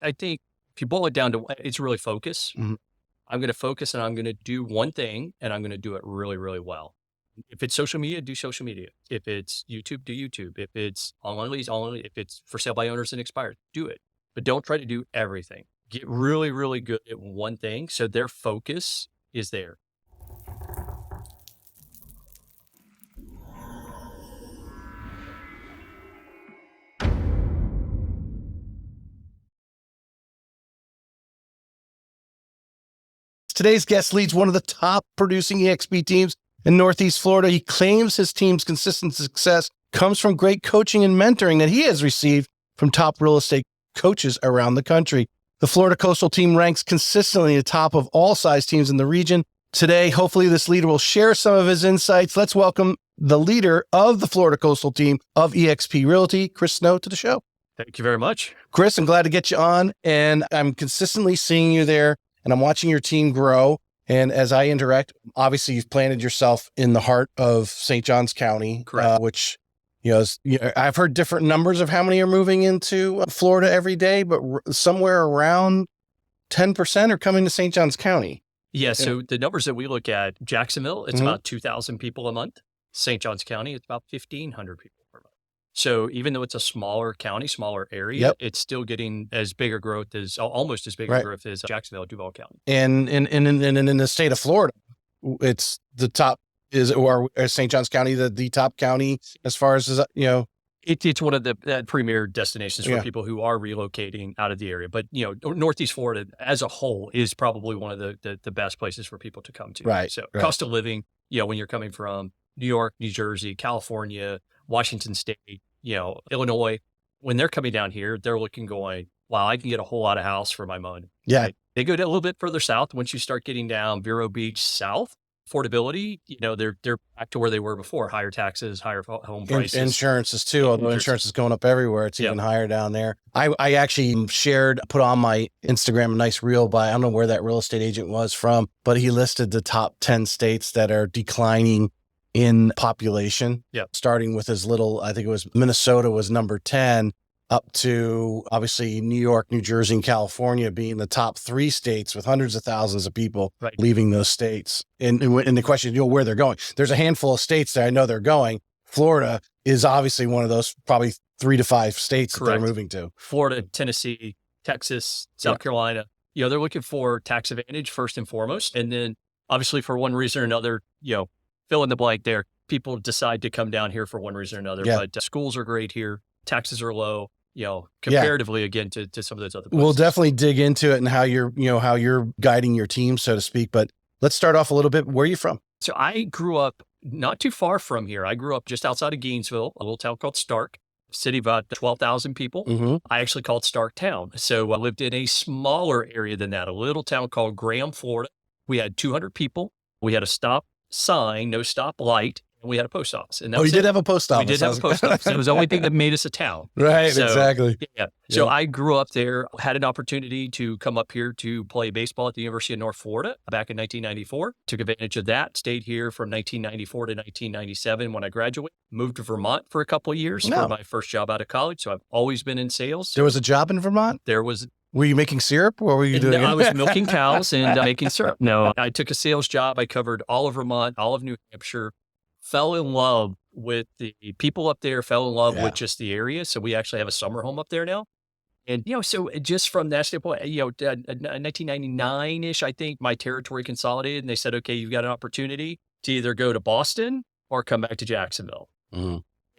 I think if you boil it down to, it's really focus. Mhm. I'm going to focus and I'm going to do one thing and I'm going to do it really, really well. If it's social media, do social media. If it's YouTube, do YouTube. If it's online leads, online. If it's for sale by owners and expired, do it. But don't try to do everything. Get really, really good at one thing so their focus is there. Today's guest leads one of the top producing EXP teams in Northeast Florida. He claims his team's consistent success comes from great coaching and mentoring that he has received from top real estate coaches around the country. The Florida Coastal team ranks consistently at the top of all size teams in the region. Today, hopefully this leader will share some of his insights. Let's welcome the leader of the Florida Coastal team of EXP Realty, Chris Snow, to the show. Thank you very much. Chris, I'm glad to get you on, and I'm consistently seeing you there, and I'm watching your team grow. And as I interact, obviously you've planted yourself in the heart of St. Johns County, which, I've heard different numbers of how many are moving into Florida every day, but somewhere around 10% are coming to St. Johns County. Yeah. So the numbers that we look at, Jacksonville, it's about 2,000 people a month. St. Johns County, it's about 1,500 people per month. So even though it's a smaller county, smaller area, it's still getting as big a growth as almost as big a growth as Jacksonville, Duval County. And in the state of Florida, it's the top or St. Johns County, the top county as far as, It's one of the premier destinations for people who are relocating out of the area. But, Northeast Florida as a whole is probably one of the best places for people to come to. Right. So cost of living, when you're coming from New York, New Jersey, California, Washington State, Illinois, when they're coming down here, they're going, wow, I can get a whole lot of house for my money. Yeah. Right? They go a little bit further south. Once you start getting down Vero Beach south, affordability, they're back to where they were before, higher taxes, higher home prices. Insurances too, although insurance is going up everywhere. It's even higher down there. I actually put on my Instagram a nice reel I don't know where that real estate agent was from, but he listed the top 10 states that are declining in population, starting with as little, I think it was Minnesota was number 10, up to obviously New York, New Jersey, and California being the top 3 states with hundreds of thousands of people leaving those states. And the question, where they're going. There's a handful of states that I know they're going. Florida is obviously one of those probably 3 to 5 states that they're moving to. Florida, Tennessee, Texas, South Carolina, they're looking for tax advantage first and foremost. And then obviously for one reason or another, fill in the blank there. People decide to come down here for one reason or another, but schools are great here. Taxes are low, comparatively again to some of those other places. We'll definitely dig into it and how you're guiding your team, so to speak. But let's start off a little bit. Where are you from? So I grew up not too far from here. I grew up just outside of Gainesville, a little town called Stark, city about 12,000 people. I actually call it Stark Town. So I lived in a smaller area than that, a little town called Graham, Florida. We had 200 people. We had a stop sign, no stop light. And we had a post office. And you did have a post office. We did have a post office. It was the only thing that made us a town. Right, exactly. Yeah. So I grew up there, had an opportunity to come up here to play baseball at the University of North Florida back in 1994. Took advantage of that, stayed here from 1994 to 1997 when I graduated. Moved to Vermont for a couple of years for my first job out of college. So I've always been in sales. There was a job in Vermont? There was. Were you making syrup? What were you doing? No, I was milking cows and making syrup. No, I took a sales job. I covered all of Vermont, all of New Hampshire, fell in love with the people up there, fell in love with just the area. So we actually have a summer home up there now. And, so just from that standpoint, 1999-ish, I think my territory consolidated and they said, okay, you've got an opportunity to either go to Boston or come back to Jacksonville.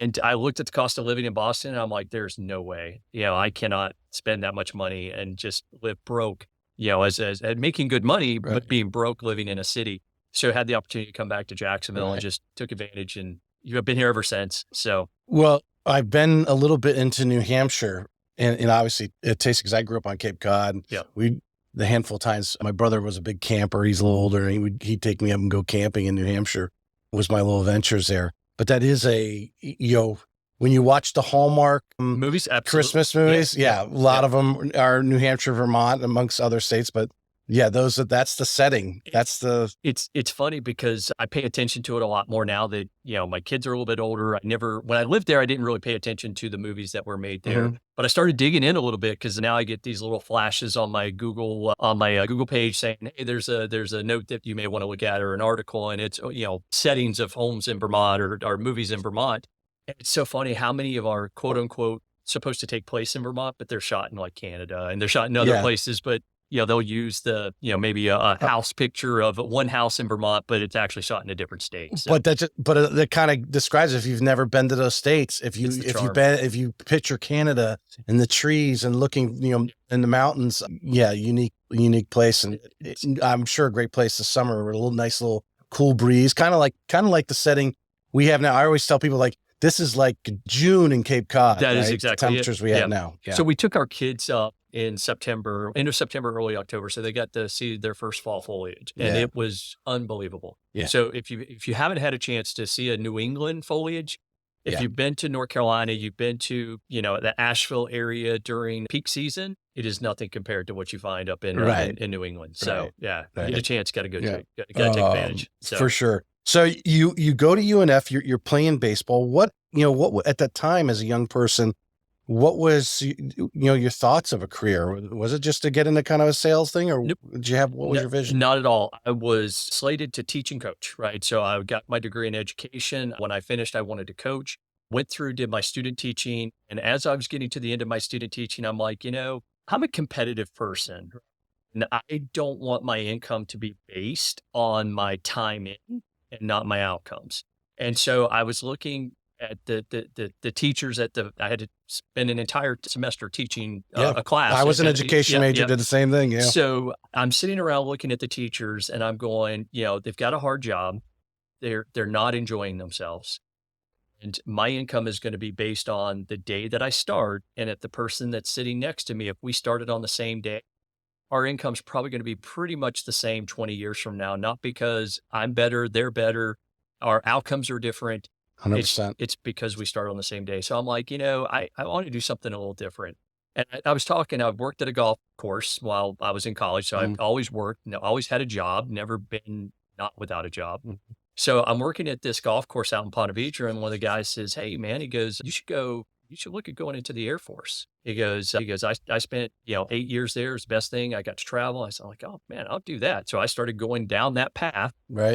And I looked at the cost of living in Boston and I'm like, there's no way, I cannot spend that much money and just live broke, as making good money, but being broke living in a city. So I had the opportunity to come back to Jacksonville and just took advantage and I've been here ever since. So, well, I've been a little bit into New Hampshire and obviously it tastes because I grew up on Cape Cod. Yeah. The handful of times my brother was a big camper. He's a little older and he'd take me up and go camping in New Hampshire was my little adventures there. But that is when you watch the Hallmark movies, Christmas movies, a lot of them are New Hampshire, Vermont, amongst other states. But Yeah, that's the setting. It's funny because I pay attention to it a lot more now that, my kids are a little bit older. When I lived there, I didn't really pay attention to the movies that were made there, but I started digging in a little bit because now I get these little flashes on my Google, Google page saying, hey, there's a note that you may want to look at, or an article, and it's, settings of homes in Vermont or movies in Vermont. And it's so funny how many of our quote unquote supposed to take place in Vermont, but they're shot in like Canada and they're shot in other places, but they'll use maybe a house picture of one house in Vermont, but it's actually shot in a different state. So. But that kind of describes it. If you've never been to those states, if you picture Canada and the trees and looking, in the mountains, unique place. And I'm sure a great place this summer with a nice little cool breeze, kind of like the setting we have now. I always tell people this is like June in Cape Cod. That is exactly the temperatures we have now. Yeah. So we took our kids up in September, end of September, early October. So they got to see their first fall foliage, and it was unbelievable. Yeah. So if you haven't had a chance to see a New England foliage, if you've been to North Carolina, you've been to, the Asheville area during peak season, it is nothing compared to what you find up in New England. So you get a chance, got to go to it. Got to take advantage. So. For sure. So you go to UNF, you're playing baseball. What at that time as a young person, what was, your thoughts of a career? Was it just to get into kind of a sales thing, or Nope. what was your vision? Not at all. I was slated to teach and coach, right? So I got my degree in education. When I finished, I wanted to coach, went through, did my student teaching. And as I was getting to the end of my student teaching, I'm like, I'm a competitive person, and I don't want my income to be based on my time in and not my outcomes. And so I was looking at the teachers I had to spend an entire semester teaching a class. I was an education major, did the same thing. Yeah. So I'm sitting around looking at the teachers and I'm going, they've got a hard job. They're not enjoying themselves. And my income is going to be based on the day that I start. And if the person that's sitting next to me, if we started on the same day, our income's probably going to be pretty much the same 20 years from now, not because I'm better, they're better, our outcomes are different. 100%. It's because we start on the same day. So I'm like, I want to do something a little different. And I've worked at a golf course while I was in college. So I've always worked, always had a job, never been not without a job. So I'm working at this golf course out in Ponte Vedra, and one of the guys says, hey man, he goes, you should look at going into the Air Force. He goes, I spent, 8 years there. It's the best thing. I got to travel. I said, oh man, I'll do that. So I started going down that path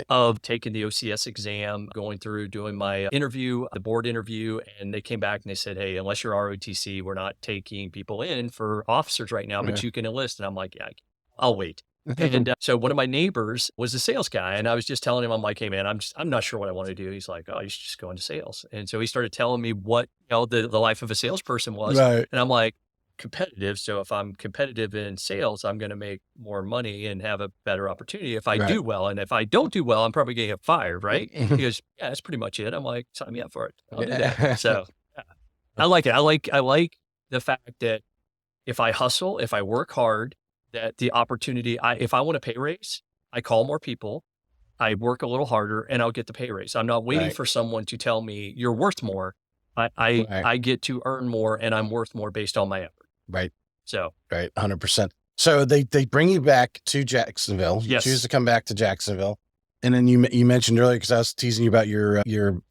of taking the OCS exam, going through, doing my interview, the board interview. And they came back and they said, hey, unless you're ROTC, we're not taking people in for officers right now, but you can enlist. And I'm like, yeah, I'll wait. And so one of my neighbors was a sales guy, and I was just telling him, I'm like, hey man, I'm not sure what I want to do. He's like, oh, you should just go into sales. And so he started telling me what, the life of a salesperson was. Right. And I'm like, competitive. So if I'm competitive in sales, I'm going to make more money and have a better opportunity if I do well. And if I don't do well, I'm probably going to get fired. Right. He goes, yeah, that's pretty much it. I'm like, sign me up for it. I'll do that. So I like it. I like the fact that if I hustle, if I work hard, that the opportunity, if I want a pay raise, I call more people, I work a little harder, and I'll get the pay raise. I'm not waiting for someone to tell me you're worth more. I get to earn more, and I'm worth more based on my effort. Right. So. Right. 100%. So they bring you back to Jacksonville. You choose to come back to Jacksonville. And then you mentioned earlier, because I was teasing you about your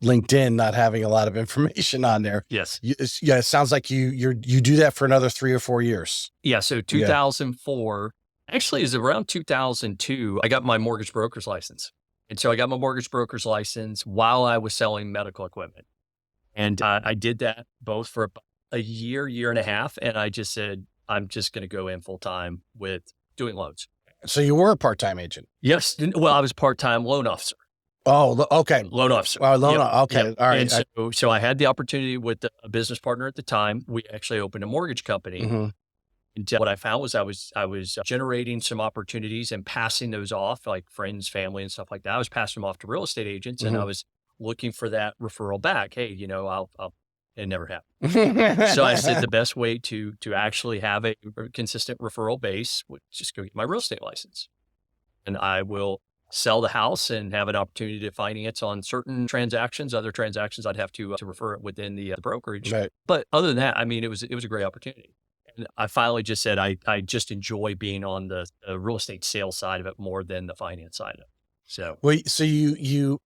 LinkedIn not having a lot of information on there. Yes. It sounds like you do that for another 3 or 4 years. Yeah. So 2004, actually is around 2002, I got my mortgage broker's license. And so I got my mortgage broker's license while I was selling medical equipment. And I did that both for a year and a half. And I just said, I'm just going to go in full time with doing loans. So you were a part-time agent? Yes. Well, I was a part-time loan officer. Oh, okay. Loan officer. Okay. Yep. All right. And so I had the opportunity with a business partner at the time. We actually opened a mortgage company. Mm-hmm. And what I found was I was generating some opportunities and passing those off, like friends, family, and stuff like that. I was passing them off to real estate agents, and I was looking for that referral back. Hey, I'll it never happened. So I said the best way to actually have a consistent referral base would just go get my real estate license. And I will sell the house and have an opportunity to finance on certain transactions. Other transactions I'd have to refer it within the brokerage. Right. But other than that, it was a great opportunity. And I finally just said, I just enjoy being on the real estate sales side of it more than the finance side of it. So, well, so you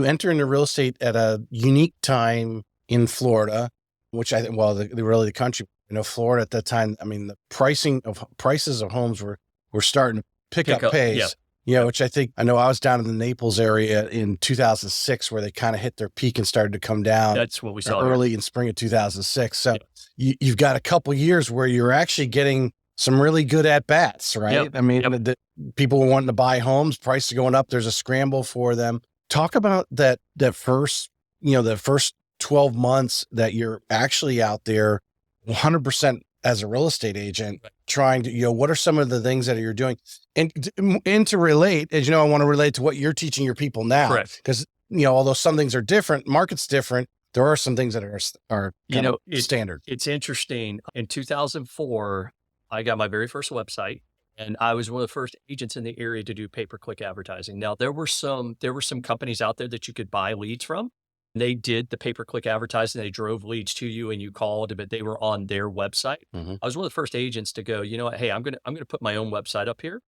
enter into real estate at a unique time in Florida, which really the country, Florida at that time, I mean, the prices of homes were starting to pick up pace. Yeah. Which I know I was down in the Naples area in 2006 where they kind of hit their peak and started to come down. That's what we saw early in spring of 2006. So you've got a couple years where you're actually getting some really good at bats, right? Yep. I mean, the people wanting to buy homes, prices going up. There's a scramble for them. Talk about that first, the first 12 months that you're actually out there 100% as a real estate agent, trying to, what are some of the things that you're doing? And to relate, as I want to relate to what you're teaching your people now. Correct. Because, although some things are different, market's different, there are some things that are standard. It's interesting. In 2004, I got my very first website, and I was one of the first agents in the area to do pay-per-click advertising. Now, there were some companies out there that you could buy leads from. They did the pay-per-click advertising. They drove leads to you and you called, but they were on their website. Mm-hmm. I was one of the first agents to go, hey, I'm going to put my own website up here,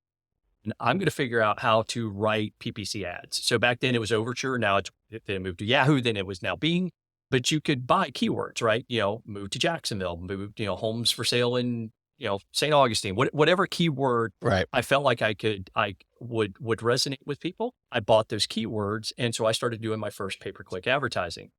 and I'm going to figure out how to write PPC ads. So back then it was Overture. Now they moved to Yahoo. Then it was now Bing, but you could buy keywords, right? Move to Jacksonville, move, homes for sale in, St. Augustine, whatever keyword I felt like I would resonate with people. I bought those keywords. And so I started doing my first pay-per-click advertising.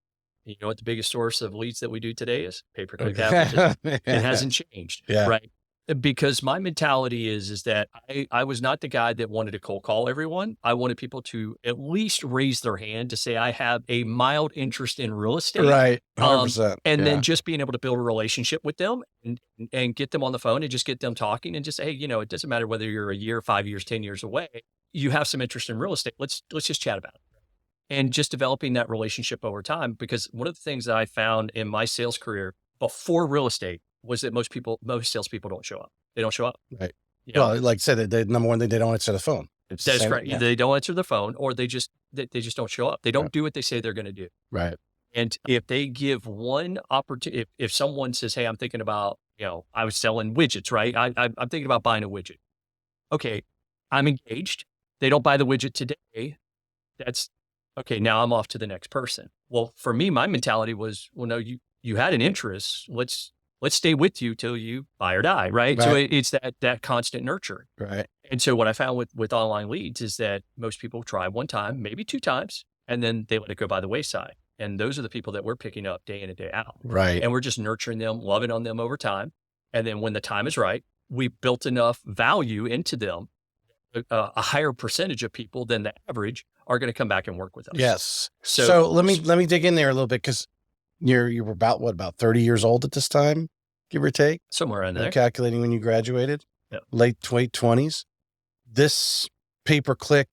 You know what the biggest source of leads that we do today is? Pay-per-click advertising. It hasn't changed, right? Because my mentality is that I was not the guy that wanted to cold call everyone. I wanted people to at least raise their hand to say, I have a mild interest in real estate. Right. 100%. And then just being able to build a relationship with them and get them on the phone and just get them talking and just say, hey, it doesn't matter whether you're a year, 5 years, 10 years away, you have some interest in real estate. Let's just chat about it. And just developing that relationship over time, because one of the things that I found in my sales career before real estate was that most salespeople don't show up. They don't show up. Right. Well, like I said, the number one thing, they don't answer the phone. That's correct. Yeah. They don't answer the phone, or they just don't show up. They don't do what they say they're going to do. Right. And if they give one opportunity, if someone says, hey, I'm thinking about, I was selling widgets, right? I'm thinking about buying a widget. Okay. I'm engaged. They don't buy the widget today. That's okay. Now I'm off to the next person. Well, for me, my mentality was, well, no, you had an interest. Let's stay with you till you buy or die, right? So it's that constant nurture. Right. And so what I found with online leads is that most people try one time, maybe two times, and then they let it go by the wayside. And those are the people that we're picking up day in and day out. Right. And we're just nurturing them, loving on them over time. And then when the time is right, we built enough value into them. A higher percentage of people than the average are going to come back and work with us. Yes. So let me dig in there a little bit, because you were about 30 years old at this time, give or take? Somewhere in there. Calculating when you graduated, late 20s. This pay-per-click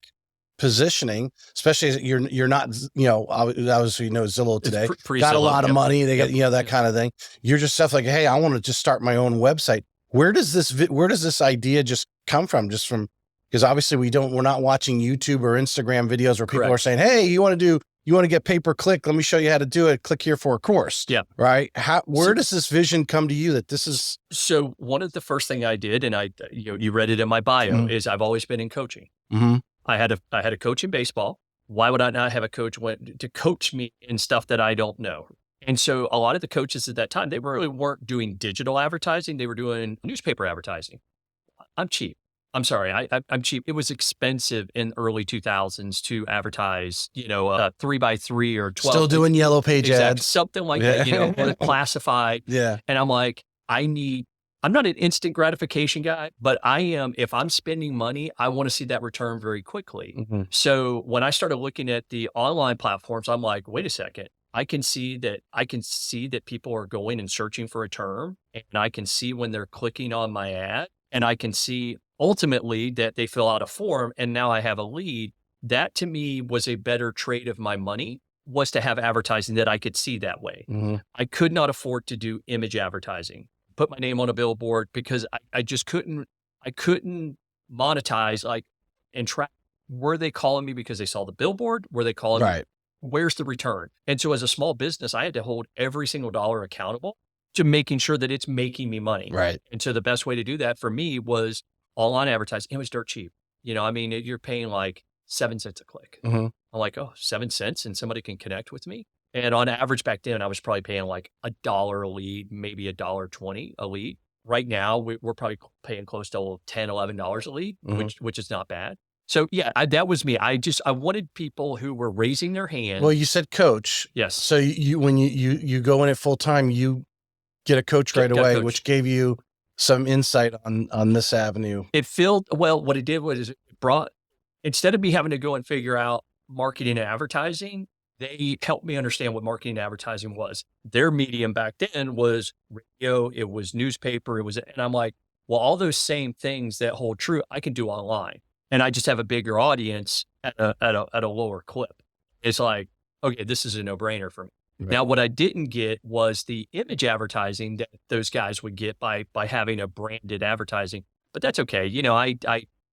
positioning, especially as you're not, obviously Zillow today, got a lot of money. They got, that kind of thing. You're just stuff like, hey, I want to just start my own website. Where does this idea just come from? Because obviously we're not watching YouTube or Instagram videos where people are saying, hey, you want to get pay-per-click? Let me show you how to do it. Click here for a course. Yeah. Right. Where does this vision come to you that this is? So one of the first thing I did, and you read it in my bio, is I've always been in coaching. Mm-hmm. I had a coach in baseball. Why would I not have a coach to coach me in stuff that I don't know? And so a lot of the coaches at that time, they really weren't doing digital advertising. They were doing newspaper advertising. I'm cheap. I'm sorry, I'm cheap. It was expensive in the early 2000s to advertise, 3x3 or 12. Still doing yellow page ads. Something like that, classified. Yeah. And I'm like, I'm not an instant gratification guy, but I am, if I'm spending money, I want to see that return very quickly. Mm-hmm. So when I started looking at the online platforms, I'm like, wait a second. I can see that people are going and searching for a term, and I can see when they're clicking on my ad, and I can see ultimately that they fill out a form, and now I have a lead. That to me was a better trade of my money, was to have advertising that I could see that way. Mm-hmm. I could not afford to do image advertising, put my name on a billboard, because I just couldn't monetize and track. Were they calling me because they saw the billboard? Were they calling me? Where's the return? And so as a small business, I had to hold every single dollar accountable. to making sure that it's making me money. Right. And so the best way to do that for me was all on advertising. It was dirt cheap. I mean, you're paying like 7 cents a click. Mm-hmm. I'm like, oh, 7 cents and somebody can connect with me. And on average back then, I was probably paying like $1 a lead, maybe $1.20 a lead. Right now, we're probably paying close to $10, $11 a lead, which is not bad. So yeah, that was me. I wanted people who were raising their hand. Well, you said coach. Yes. So when you go in it full time, you get a coach right away, coach. Which gave you some insight on this avenue. What it did was it brought, instead of me having to go and figure out marketing and advertising, they helped me understand what marketing and advertising was. Their medium back then was radio, it was newspaper, and I'm like, well, all those same things that hold true, I can do online. And I just have a bigger audience at a lower clip. It's like, okay, this is a no-brainer for me. Right. Now, what I didn't get was the image advertising that those guys would get by having a branded advertising, but that's okay.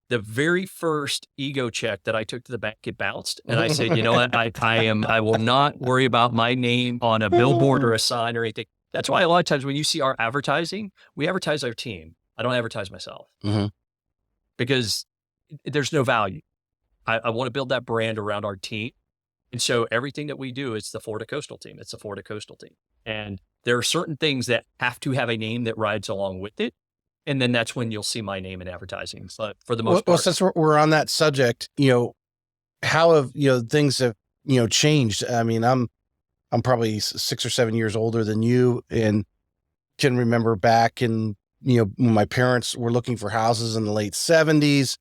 The very first ego check that I took to the bank, it bounced. And I said, you know what, I will not worry about my name on a billboard or a sign or anything. That's why a lot of times when you see our advertising, we advertise our team. I don't advertise myself because there's no value. I want to build that brand around our team. And so everything that we do, it's the Florida Coastal team. It's the Florida Coastal team. And there are certain ththings that have to have a name that rides along with it. And then that's when you'll see my name in advertising. But for the most part. Well, since we're on that subject, how have, things have, changed? I mean, I'm probably 6 or 7 years older than you and can remember back in, when my parents were looking for houses in the late 70s,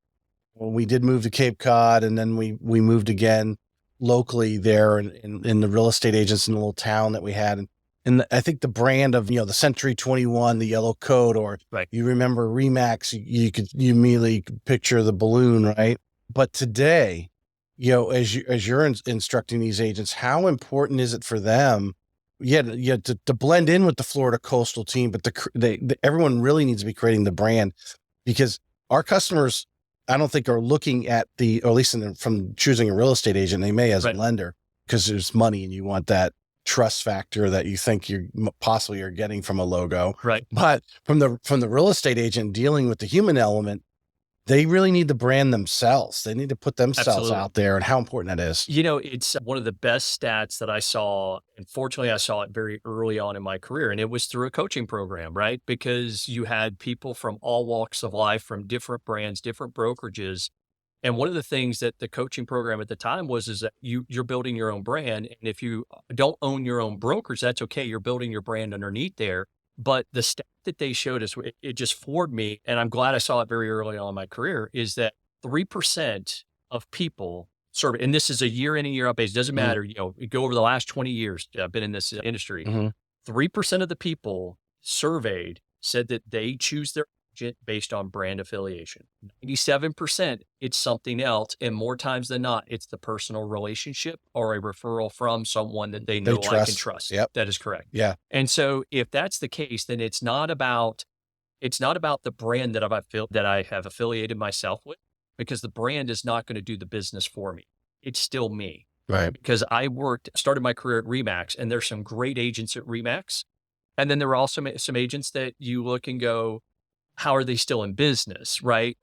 when we did move to Cape Cod, and then we moved again locally there in the real estate agents in the little town that we had. And I think the brand of, the Century 21, the yellow coat, or right. You remember Remax, you immediately picture the balloon, right? But today, as you're instructing these agents, how important is it for them? To blend in with the Florida Coastal team, but everyone really needs to be creating the brand, because our customers, I don't think, are looking at or at least from choosing a real estate agent, they may as a lender, because there's money and you want that trust factor that you think you're possibly are getting from a logo. Right. But from the real estate agent dealing with the human element, they really need to brand themselves. They need to put themselves out there, and how important that is. It's one of the best stats that I saw. And fortunately, I saw it very early on in my career, and it was through a coaching program, right? Because you had people from all walks of life, from different brands, different brokerages. And one of the things that the coaching program at the time is that you're building your own brand. And if you don't own your own brokers, that's okay. You're building your brand underneath there. But the stat that they showed us, it just floored me. And I'm glad I saw it very early on in my career, is that 3% of people surveyed, and this is a year in and year out basis, doesn't matter, you go over the last 20 years, I've been in this industry, 3% of the people surveyed said that they choose their agent based on brand affiliation. 97%, it's something else. And more times than not, it's the personal relationship or a referral from someone that they know, like, and trust. Yep. That is correct. Yeah. And so if that's the case, then it's not about the brand that I have affiliated myself with, because the brand is not going to do the business for me. It's still me. Right. Because I started my career at Remax, and there's some great agents at Remax. And then there were also some agents that you look and go, how are they still in business, right?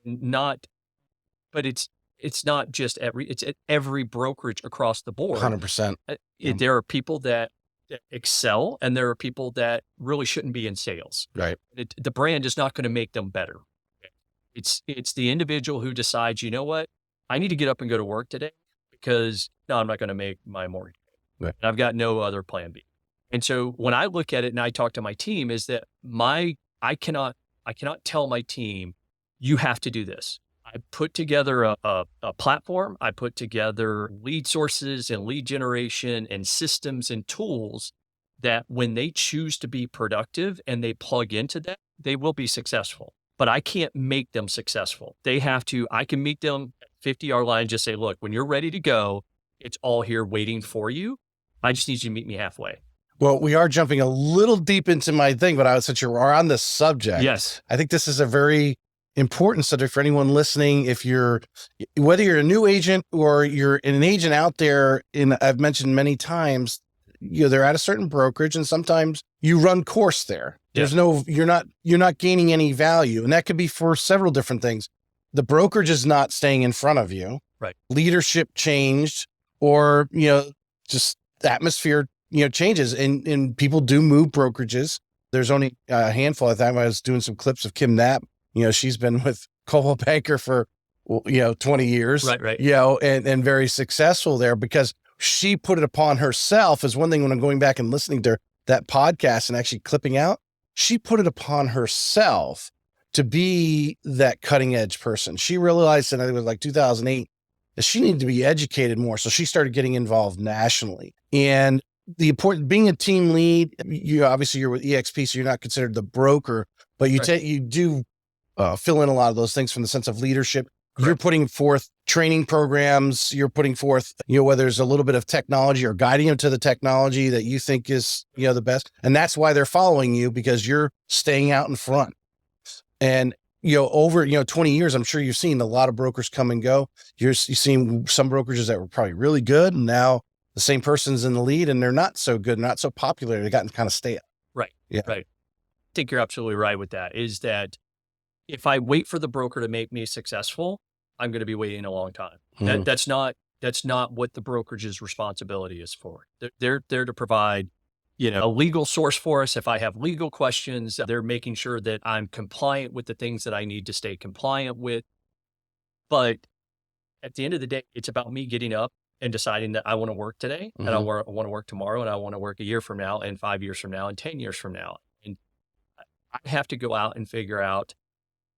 But it's not just it's at every brokerage across the board. 100%. There are people that excel, and there are people that really shouldn't be in sales. Right. The brand is not going to make them better. It's the individual who decides, you know what, I need to get up and go to work today because I'm not going to make my mortgage. Right. And I've got no other plan B. And so when I look at it and I talk to my team, is that I cannot tell my team, you have to do this. I put together a platform. I put together lead sources and lead generation and systems and tools that when they choose to be productive and they plug into that, they will be successful. But I can't make them successful. I can meet them at 50-yard line, just say, look, when you're ready to go, it's all here waiting for you. I just need you to meet me halfway. Well, we are jumping a little deep into my thing, but since you're on this subject, yes, I think this is a very important subject for anyone listening. Whether you're a new agent or you're an agent out there, I've mentioned many times, they're at a certain brokerage, and sometimes you run course there. There's you're not gaining any value. And that could be for several different things. The brokerage is not staying in front of you. Right. Leadership changed, or, just the atmosphere, changes, and people do move brokerages. There's only a handful. I think I was doing some clips of Kim Knapp. She's been with Coldwell Banker for, 20 years, right. And very successful there, because she put it upon herself. As one thing, when I'm going back and listening to that podcast and actually clipping out, she put it upon herself to be that cutting edge person. She realized, and I think it was like 2008, that she needed to be educated more. So she started getting involved nationally. And the important, being a team lead, obviously you're with EXP, so you're not considered the broker, but you do fill in a lot of those things from the sense of leadership. Correct. You're putting forth training programs. You're putting forth, whether there's a little bit of technology or guiding them to the technology that you think is, the best. And that's why they're following you, because you're staying out in front. And, over, 20 years, I'm sure you've seen a lot of brokers come and go. You've seen some brokerages that were probably really good, and now the same person's in the lead and they're not so good, not so popular. They've gotten kind of stale. Right. Yeah. Right. I think you're absolutely right with that, is that if I wait for the broker to make me successful, I'm going to be waiting a long time. Mm-hmm. That's not what the brokerage's responsibility is for. They're there to provide, a legal source for us. If I have legal questions, they're making sure that I'm compliant with the things that I need to stay compliant with. But at the end of the day, it's about me getting up and deciding that I want to work today, mm-hmm. and I want to work tomorrow, and I want to work a year from now, and 5 years from now, and 10 years from now. And I have to go out and figure out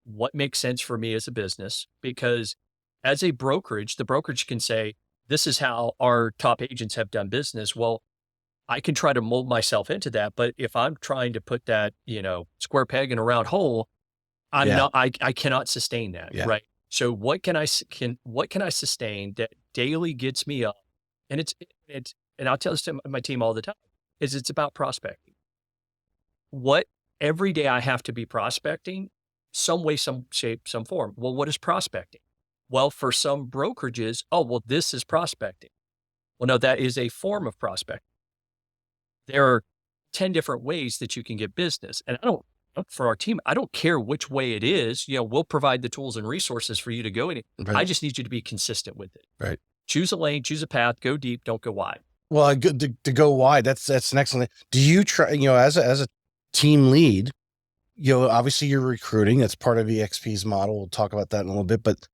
what makes sense for me as a business, because as a brokerage, the brokerage can say, this is how our top agents have done business. Well, I can try to mold myself into that. But if I'm trying to put that, square peg in a round hole, I cannot sustain that. Yeah. Right. So what can I sustain that daily gets me up? And and I'll tell this to my team all the time, is it's about prospecting. What every day I have to be prospecting, some way, some shape, some form. Well, what is prospecting? Well, for some brokerages, this is prospecting. Well, no, that is a form of prospecting. There are 10 different ways that you can get business. And for our team, I don't care which way it is. We'll provide the tools and resources for you to go in it. Right. I just need you to be consistent with it. Right. Choose a lane, choose a path, go deep, don't go wide. Well, to go wide, that's an excellent. Do you try, as a team lead, obviously you're recruiting, that's part of EXP's model. We'll talk about that in a little bit, but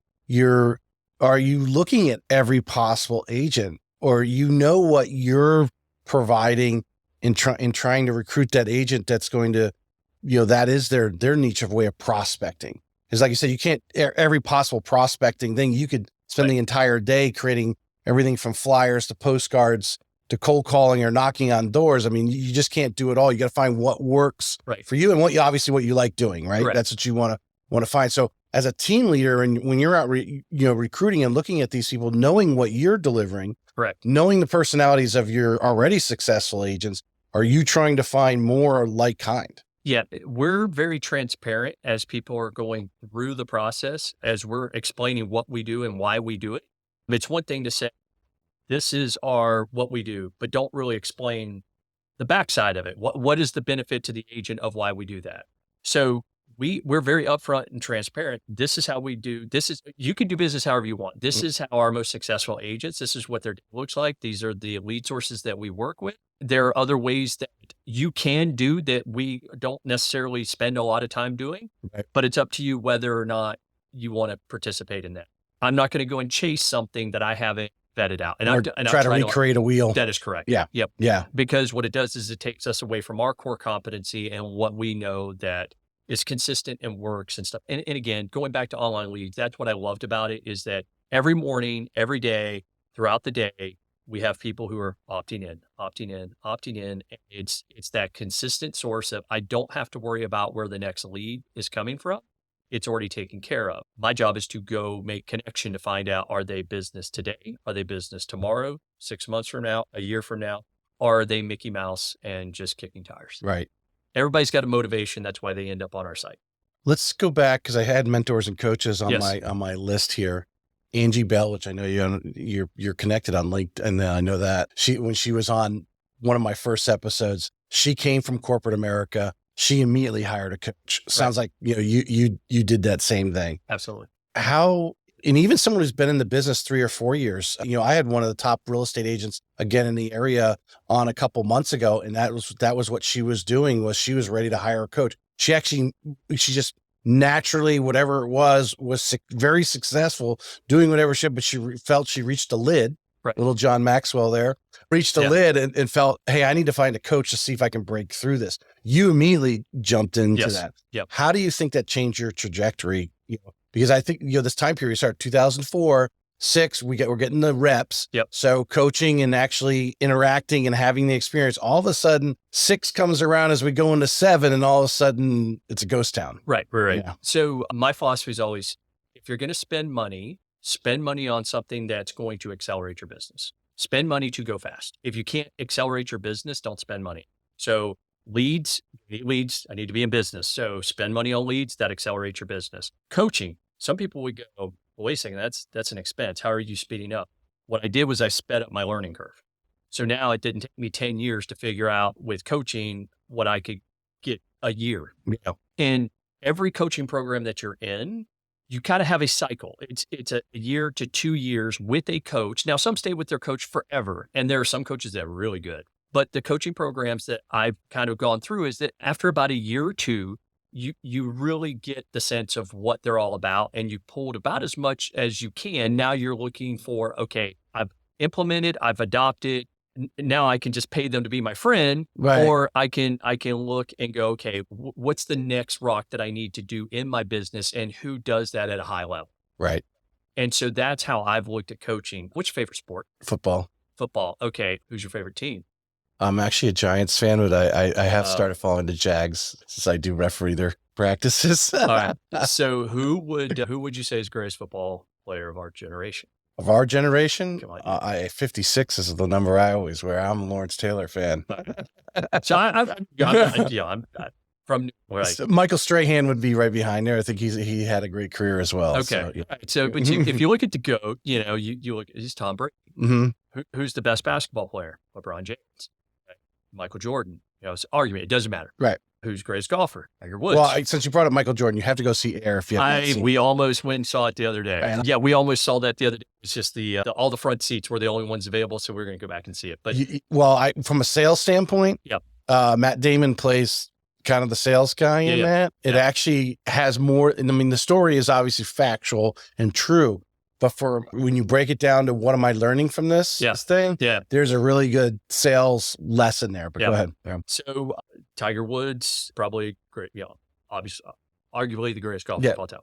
are you looking at every possible agent, or what you're providing in trying to recruit that agent that's going to, that is their niche of way of prospecting? Because like you said, you can't, every possible prospecting thing, you could spend the entire day creating everything from flyers to postcards to cold calling or knocking on doors. I mean, you just can't do it all. You got to find what works for you and what you like doing, right? Correct. That's what you want to find. So as a team leader, and when you're out, recruiting and looking at these people, knowing what you're delivering, correct, knowing the personalities of your already successful agents, are you trying to find more like kind? Yeah, we're very transparent as people are going through the process, as we're explaining what we do and why we do it. It's one thing to say, this is what we do, but don't really explain the backside of it. What is the benefit to the agent of why we do that? So we're very upfront and transparent. This is how we do. You can do business however you want. This is how our most successful agents, this is what their day looks like. These are the lead sources that we work with. There are other ways that you can do that we don't necessarily spend a lot of time doing, right, but it's up to you whether or not you want to participate in that. I'm not going to go and chase something that I haven't vetted out. And try to recreate a wheel. That is correct. Yeah. Yep. Yeah. Because what it does is it takes us away from our core competency and what we know that is consistent and works and stuff. And again, going back to online leads, that's what I loved about it, is that every morning, every day, throughout the day, we have people who are opting in. It's that consistent source of, I don't have to worry about where the next lead is coming from. It's already taken care of. My job is to go make connection to find out, are they business today? Are they business tomorrow, 6 months from now, a year from now? Or are they Mickey Mouse and just kicking tires? Right. Everybody's got a motivation. That's why they end up on our site. Let's go back, because I had mentors and coaches on my list here. Angie Bell, which I know you're connected on LinkedIn, and I know that when she was on one of my first episodes. She came from corporate America. She immediately hired a coach. Sounds like, you did that same thing. Absolutely. And even someone who's been in the business 3 or 4 years, I had one of the top real estate agents again in the area on a couple months ago. And that was what she was doing, was she was ready to hire a coach. She just naturally, whatever it was very successful doing whatever she did, but she felt she reached a lid. Right. Little John Maxwell there reached a lid and felt, hey, I need to find a coach to see if I can break through this. You immediately jumped into that. Yep. How do you think that changed your trajectory? Because I think, this time period started 2004, 6, we're getting the reps. Yep. So coaching and actually interacting and having the experience, all of a sudden 6 comes around as we go into 7, and all of a sudden it's a ghost town. Right. Yeah. So my philosophy is always, if you're going to spend money on something that's going to accelerate your business. Spend money to go fast. If you can't accelerate your business, don't spend money. So leads, I need to be in business. So spend money on leads that accelerate your business. Coaching. Some people would go, well, wait a second, that's an expense. How are you speeding up? What I did was I sped up my learning curve. So now it didn't take me 10 years to figure out with coaching what I could get a year. And every coaching program that you're in, you kind of have a cycle. It's a year to 2 years with a coach. Now, some stay with their coach forever, and there are some coaches that are really good. But the coaching programs that I've kind of gone through is that after about a year or two, you really get the sense of what they're all about, and you pulled about as much as you can. Now you're looking for, okay, I've implemented, I've adopted. Now I can just pay them to be my friend, right. Or I can look and go, okay, what's the next rock that I need to do in my business, and who does that at a high level? Right. And so that's how I've looked at coaching. What's your favorite sport? Football. Okay. Who's your favorite team? I'm actually a Giants fan, but I have started following the Jags since I do referee their practices. All right. So who would you say is the greatest football player of our generation? Of our generation, 56 is the number I always wear. I'm a Lawrence Taylor fan. So I'm from right. Michael Strahan would be right behind there. I think he had a great career as well. Okay. So but if you look at the GOAT, you look, is Tom Brady. Mm-hmm. Who's the best basketball player? LeBron James. Right. Michael Jordan. It's an argument. It doesn't matter. Right. Who's the greatest golfer? Tiger Woods. Well, since you brought up Michael Jordan, you have to go see Air if you haven't We almost went and saw it the other day. Yeah, we almost saw that the other day. It's just all the front seats were the only ones available, so we're going to go back and see it. But from a sales standpoint, Matt Damon plays kind of the sales guy in that. It actually has more. And I mean, the story is obviously factual and true, but for when you break it down to what am I learning from this thing, there's a really good sales lesson there. But go ahead. Yeah. So Tiger Woods, probably great, obviously, arguably the greatest golfer of all time.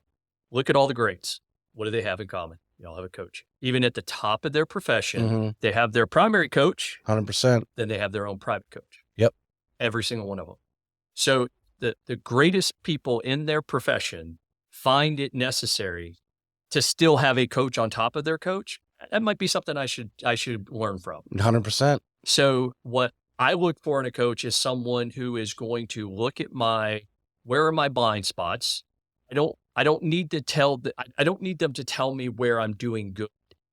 Look at all the greats. What do they have in common? They all have a coach. Even at the top of their profession, they have their primary coach. 100%. Then they have their own private coach. Yep. Every single one of them. So the greatest people in their profession find it necessary to still have a coach on top of their coach. That might be something I should learn from. 100%. So what I look for in a coach is someone who is going to look at where are my blind spots. I don't need them to tell me where I'm doing good.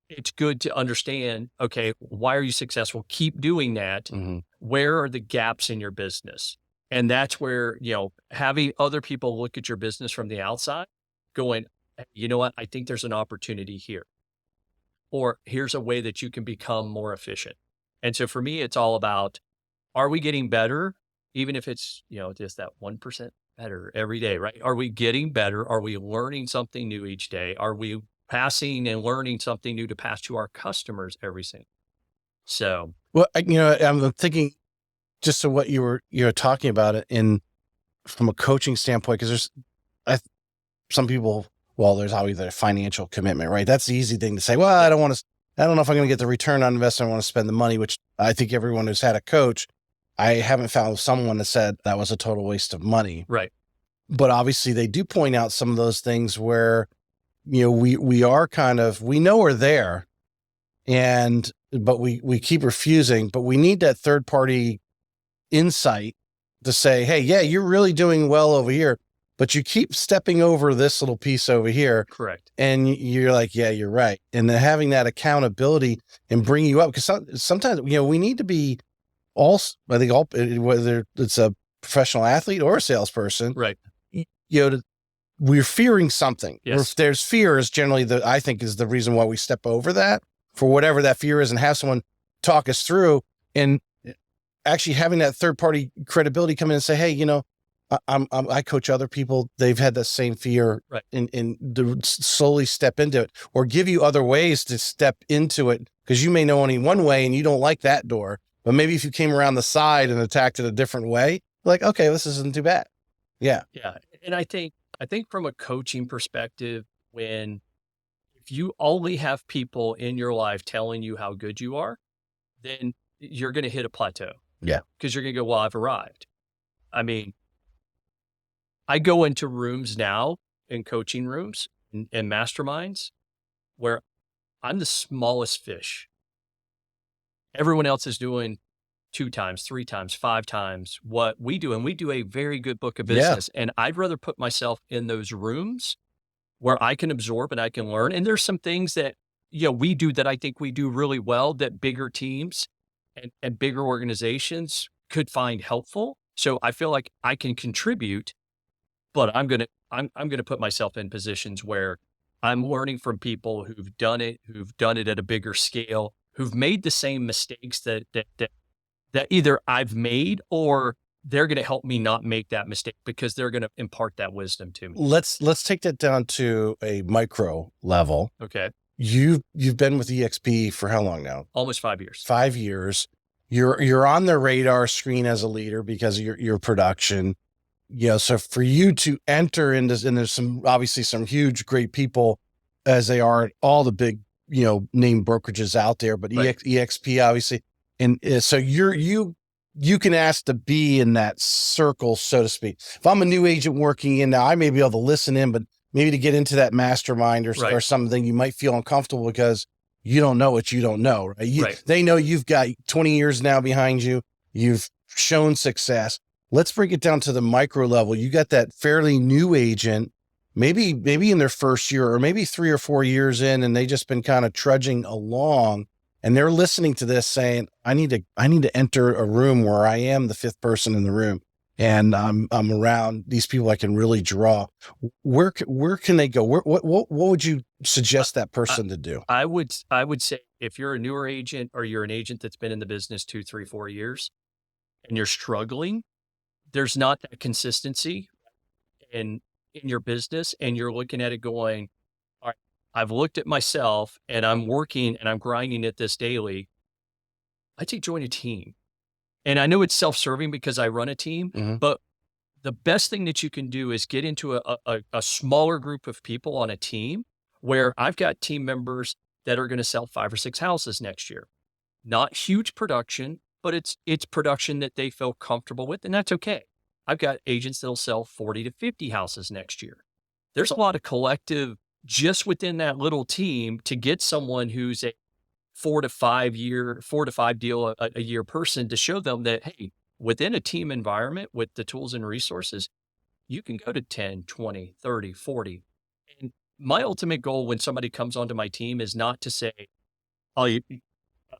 It's good to understand, okay, why are you successful? Keep doing that. Mm-hmm. Where are the gaps in your business? And that's where, having other people look at your business from the outside going, you know what? I think there's an opportunity here. Or here's a way that you can become more efficient. And so for me, it's all about, are we getting better? Even if it's, just that 1% better every day, right? Are we getting better? Are we learning something new each day? Are we passing and learning something new to pass to our customers every single? So, well, I'm thinking just to what you were talking about it from a coaching standpoint, because there's some people, there's always a financial commitment, right? That's the easy thing to say. Well, I don't know if I'm going to get the return on investment. I want to spend the money, which I think everyone who's had a coach, I haven't found someone that said that was a total waste of money. Right. But obviously they do point out some of those things where, we are we know we're there but we keep refusing, but we need that third party insight to say, hey, you're really doing well over here, but you keep stepping over this little piece over here. Correct. And you're like, yeah, you're right. And then having that accountability and bring you up, because sometimes, we need to be whether it's a professional athlete or a salesperson, right? We're fearing something. Yes. If there's fear is generally I think is the reason why we step over that for whatever that fear is and have someone talk us through, and actually having that third party credibility come in and say, hey, I coach other people. They've had the same fear, right? And to slowly step into it, or give you other ways to step into it. Cause you may know only one way and you don't like that door, but maybe if you came around the side and attacked it a different way, like, okay, this isn't too bad. Yeah. Yeah. And I think from a coaching perspective, if you only have people in your life telling you how good you are, then you're going to hit a plateau. Yeah. Because you're going to go, well, I've arrived. I mean, I go into rooms now, in coaching rooms and masterminds, where I'm the smallest fish. Everyone else is doing 2 times, 3 times, 5 times what we do. And we do a very good book of business. Yeah. And I'd rather put myself in those rooms where I can absorb and I can learn. And there's some things that, we do that I think we do really well that bigger teams and bigger organizations could find helpful. So I feel like I can contribute, but I'm going to put myself in positions where I'm learning from people who've done it at a bigger scale, who've made the same mistakes that either I've made, or they're going to help me not make that mistake because they're going to impart that wisdom to me. Let's take that down to a micro level. Okay. You've been with EXP for how long now? Almost 5 years. 5 years. You're on the radar screen as a leader because of your production. So for you to enter into, and there's obviously some huge, great people as they are at all the big, name brokerages out there, but right. EXP obviously. And so you can ask to be in that circle, so to speak. If I'm a new agent working in now, I may be able to listen in, but maybe to get into that mastermind or something, you might feel uncomfortable because you don't know what you don't know, right? Right. They know you've got 20 years now behind you. You've shown success. Let's break it down to the micro level. You got that fairly new agent, maybe in their first year or maybe 3 or 4 years in, and they just been kind of trudging along. And they're listening to this saying, I need to enter a room where I am the 5th person in the room. And I'm around these people I can really draw. Where can they go? What would you suggest that person to do? I would say if you're a newer agent or you're an agent that's been in the business 2, 3, 4 years and you're struggling, there's not that consistency in your business, and you're looking at it going, all right, I've looked at myself and I'm working and I'm grinding at this daily. I'd say join a team. And I know it's self-serving because I run a team, but the best thing that you can do is get into a smaller group of people on a team where I've got team members that are going to sell 5 or 6 houses next year. Not huge production, but it's production that they feel comfortable with, and that's okay. I've got agents that'll sell 40 to 50 houses next year. There's a lot of collective just within that little team to get someone who's a 4 to 5 deal a year person to show them that, hey, within a team environment with the tools and resources, you can go to 10, 20, 30, 40. And my ultimate goal when somebody comes onto my team is not to say, oh,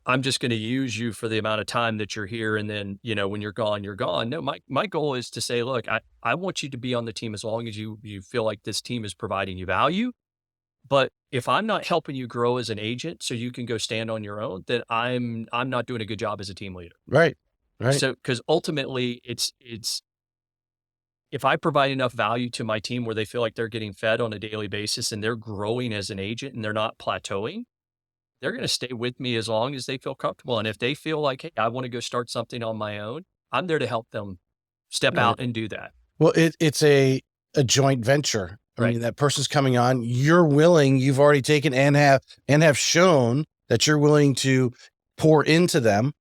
I'm just going to use you for the amount of time that you're here. And then, when you're gone, you're gone. No, my goal is to say, look, I want you to be on the team as long as you feel like this team is providing you value. But if I'm not helping you grow as an agent so you can go stand on your own, then I'm not doing a good job as a team leader. Right. So, because ultimately it's if I provide enough value to my team where they feel like they're getting fed on a daily basis and they're growing as an agent and they're not plateauing, they're going to stay with me as long as they feel comfortable. And if they feel like, hey, I want to go start something on my own, I'm there to help them step out and do that. Well, it's a joint venture. I mean, that person's coming on, you've already taken and have shown that you're willing to pour into them.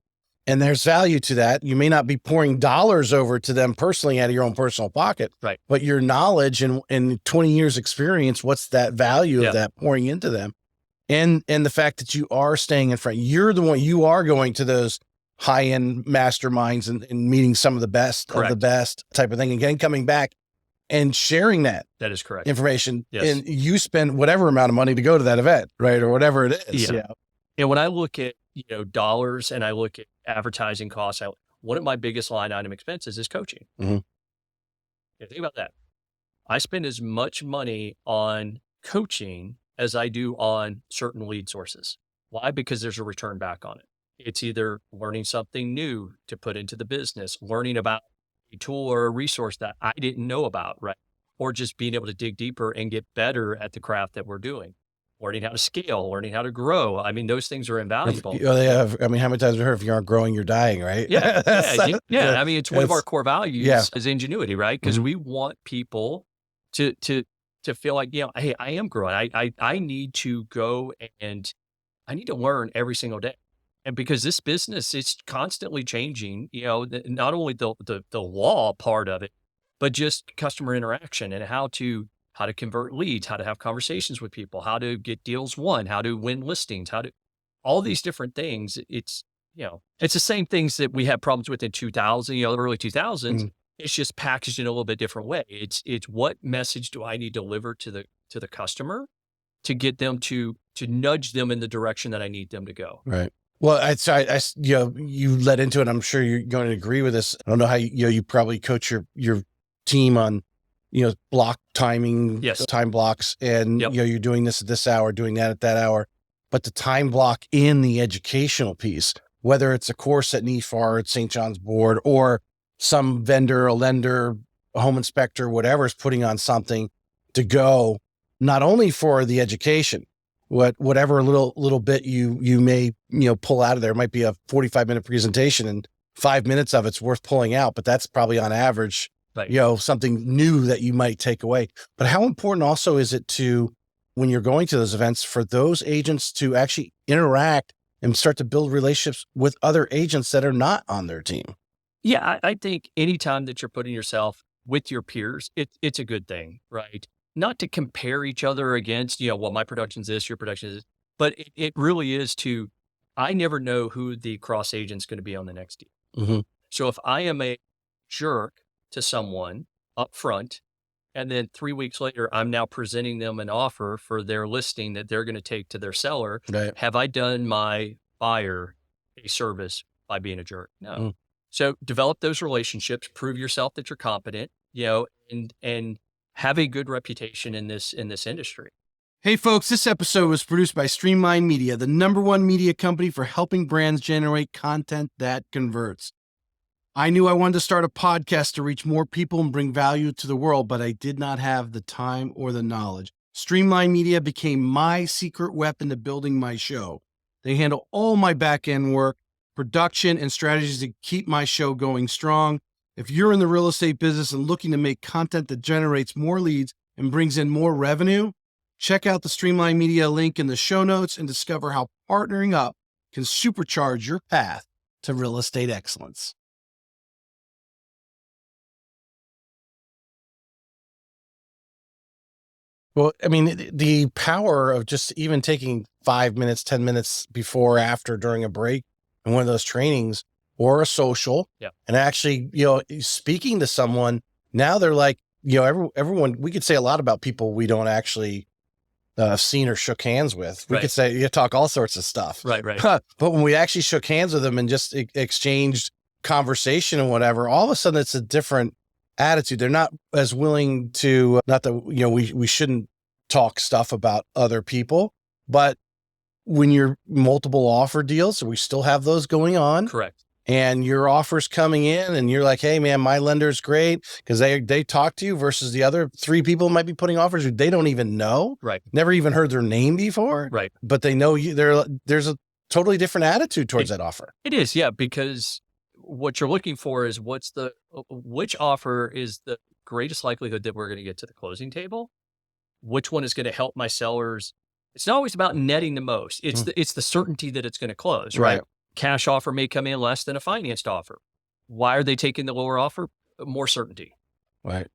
And there's value to that. You may not be pouring dollars over to them personally out of your own personal pocket, right? But your knowledge and 20 years experience, what's that value of that pouring into them? And the fact that you are staying in front, you're the one, you are going to those high-end masterminds and meeting some of the best of the best type of thing. And again, coming back and sharing that. That is correct. Information. Yes. And you spend whatever amount of money to go to that event, right? Or whatever it is. Yeah. And when I look at, dollars and I look at advertising costs, one of my biggest line item expenses is coaching. Mm-hmm. Yeah, think about that. I spend as much money on coaching as I do on certain lead sources. Why? Because there's a return back on it. It's either learning something new to put into the business, learning about a tool or a resource that I didn't know about, right? Or just being able to dig deeper and get better at the craft that we're doing. Learning how to scale, learning how to grow. I mean, those things are invaluable. How many times have you heard, if you aren't growing, you're dying, right? Yeah. I mean, it's one of our core values is ingenuity, right? Because we want people to feel like, hey, I am growing. I need to go and I need to learn every single day. And because this business, it's constantly changing, not only the law part of it, but just customer interaction and how to convert leads, how to have conversations with people, how to get deals won, how to win listings, all these different things. It's the same things that we had problems with in 2000, the early 2000s. It's just packaged in a little bit different way. It's what message do I need to deliver to the customer to get them to nudge them in the direction that I need them to go. Right. Well, you led into it. I'm sure you're going to agree with this. I don't know how you probably coach your team on, block timing, time blocks, and you're doing this at this hour, doing that at that hour. But the time block in the educational piece, whether it's a course at NEFAR at St. John's Board or some vendor, a lender, a home inspector, whatever is putting on something to go, not only for the education, whatever little bit you may, pull out of there. It might be a 45-minute presentation and 5 minutes of it's worth pulling out, but that's probably on average, something new that you might take away. But how important also is it to, when you're going to those events, for those agents to actually interact and start to build relationships with other agents that are not on their team? Yeah, I think anytime that you're putting yourself with your peers, it's a good thing, right? Not to compare each other against, well, my production's this, your production is this, but it really is I never know who the cross agent's going to be on the next deal. Mm-hmm. So if I am a jerk to someone up front, and then 3 weeks later, I'm now presenting them an offer for their listing that they're going to take to their seller, have I done my buyer a service by being a jerk? No. So develop those relationships, prove yourself that you're competent, and have a good reputation in this industry. Hey folks, this episode was produced by Streamline Media, the #1 media company for helping brands generate content that converts. I knew I wanted to start a podcast to reach more people and bring value to the world, but I did not have the time or the knowledge. Streamline Media became my secret weapon to building my show. They handle all my back-end work, production, and strategies to keep my show going strong. If you're in the real estate business and looking to make content that generates more leads and brings in more revenue, check out the Streamline Media link in the show notes and discover how partnering up can supercharge your path to real estate excellence. Well, I mean, the power of just even taking 5 minutes, 10 minutes before, after, during a break in one of those trainings or a social, and actually, speaking to someone, now they're like, everyone, we could say a lot about people we don't actually seen or shook hands with. We could say, you talk all sorts of stuff. Right. But when we actually shook hands with them and just exchanged conversation and whatever, all of a sudden it's a different attitude. They're not as willing to, not that, we shouldn't talk stuff about other people, but when you're multiple offer deals, we still have those going on. Correct. And your offer's coming in and you're like, hey man, my lender's great because they talk to you, versus the other 3 people might be putting offers who they don't even know. Right. Never even heard their name before. Right. But they know you. There's a totally different attitude towards that offer. It is. Yeah. Because what you're looking for is which offer is the greatest likelihood that we're going to get to the closing table? Which one is going to help my sellers? It's not always about netting the most. It's the certainty that it's going to close, right? Cash offer may come in less than a financed offer. Why are they taking the lower offer? More certainty. Right.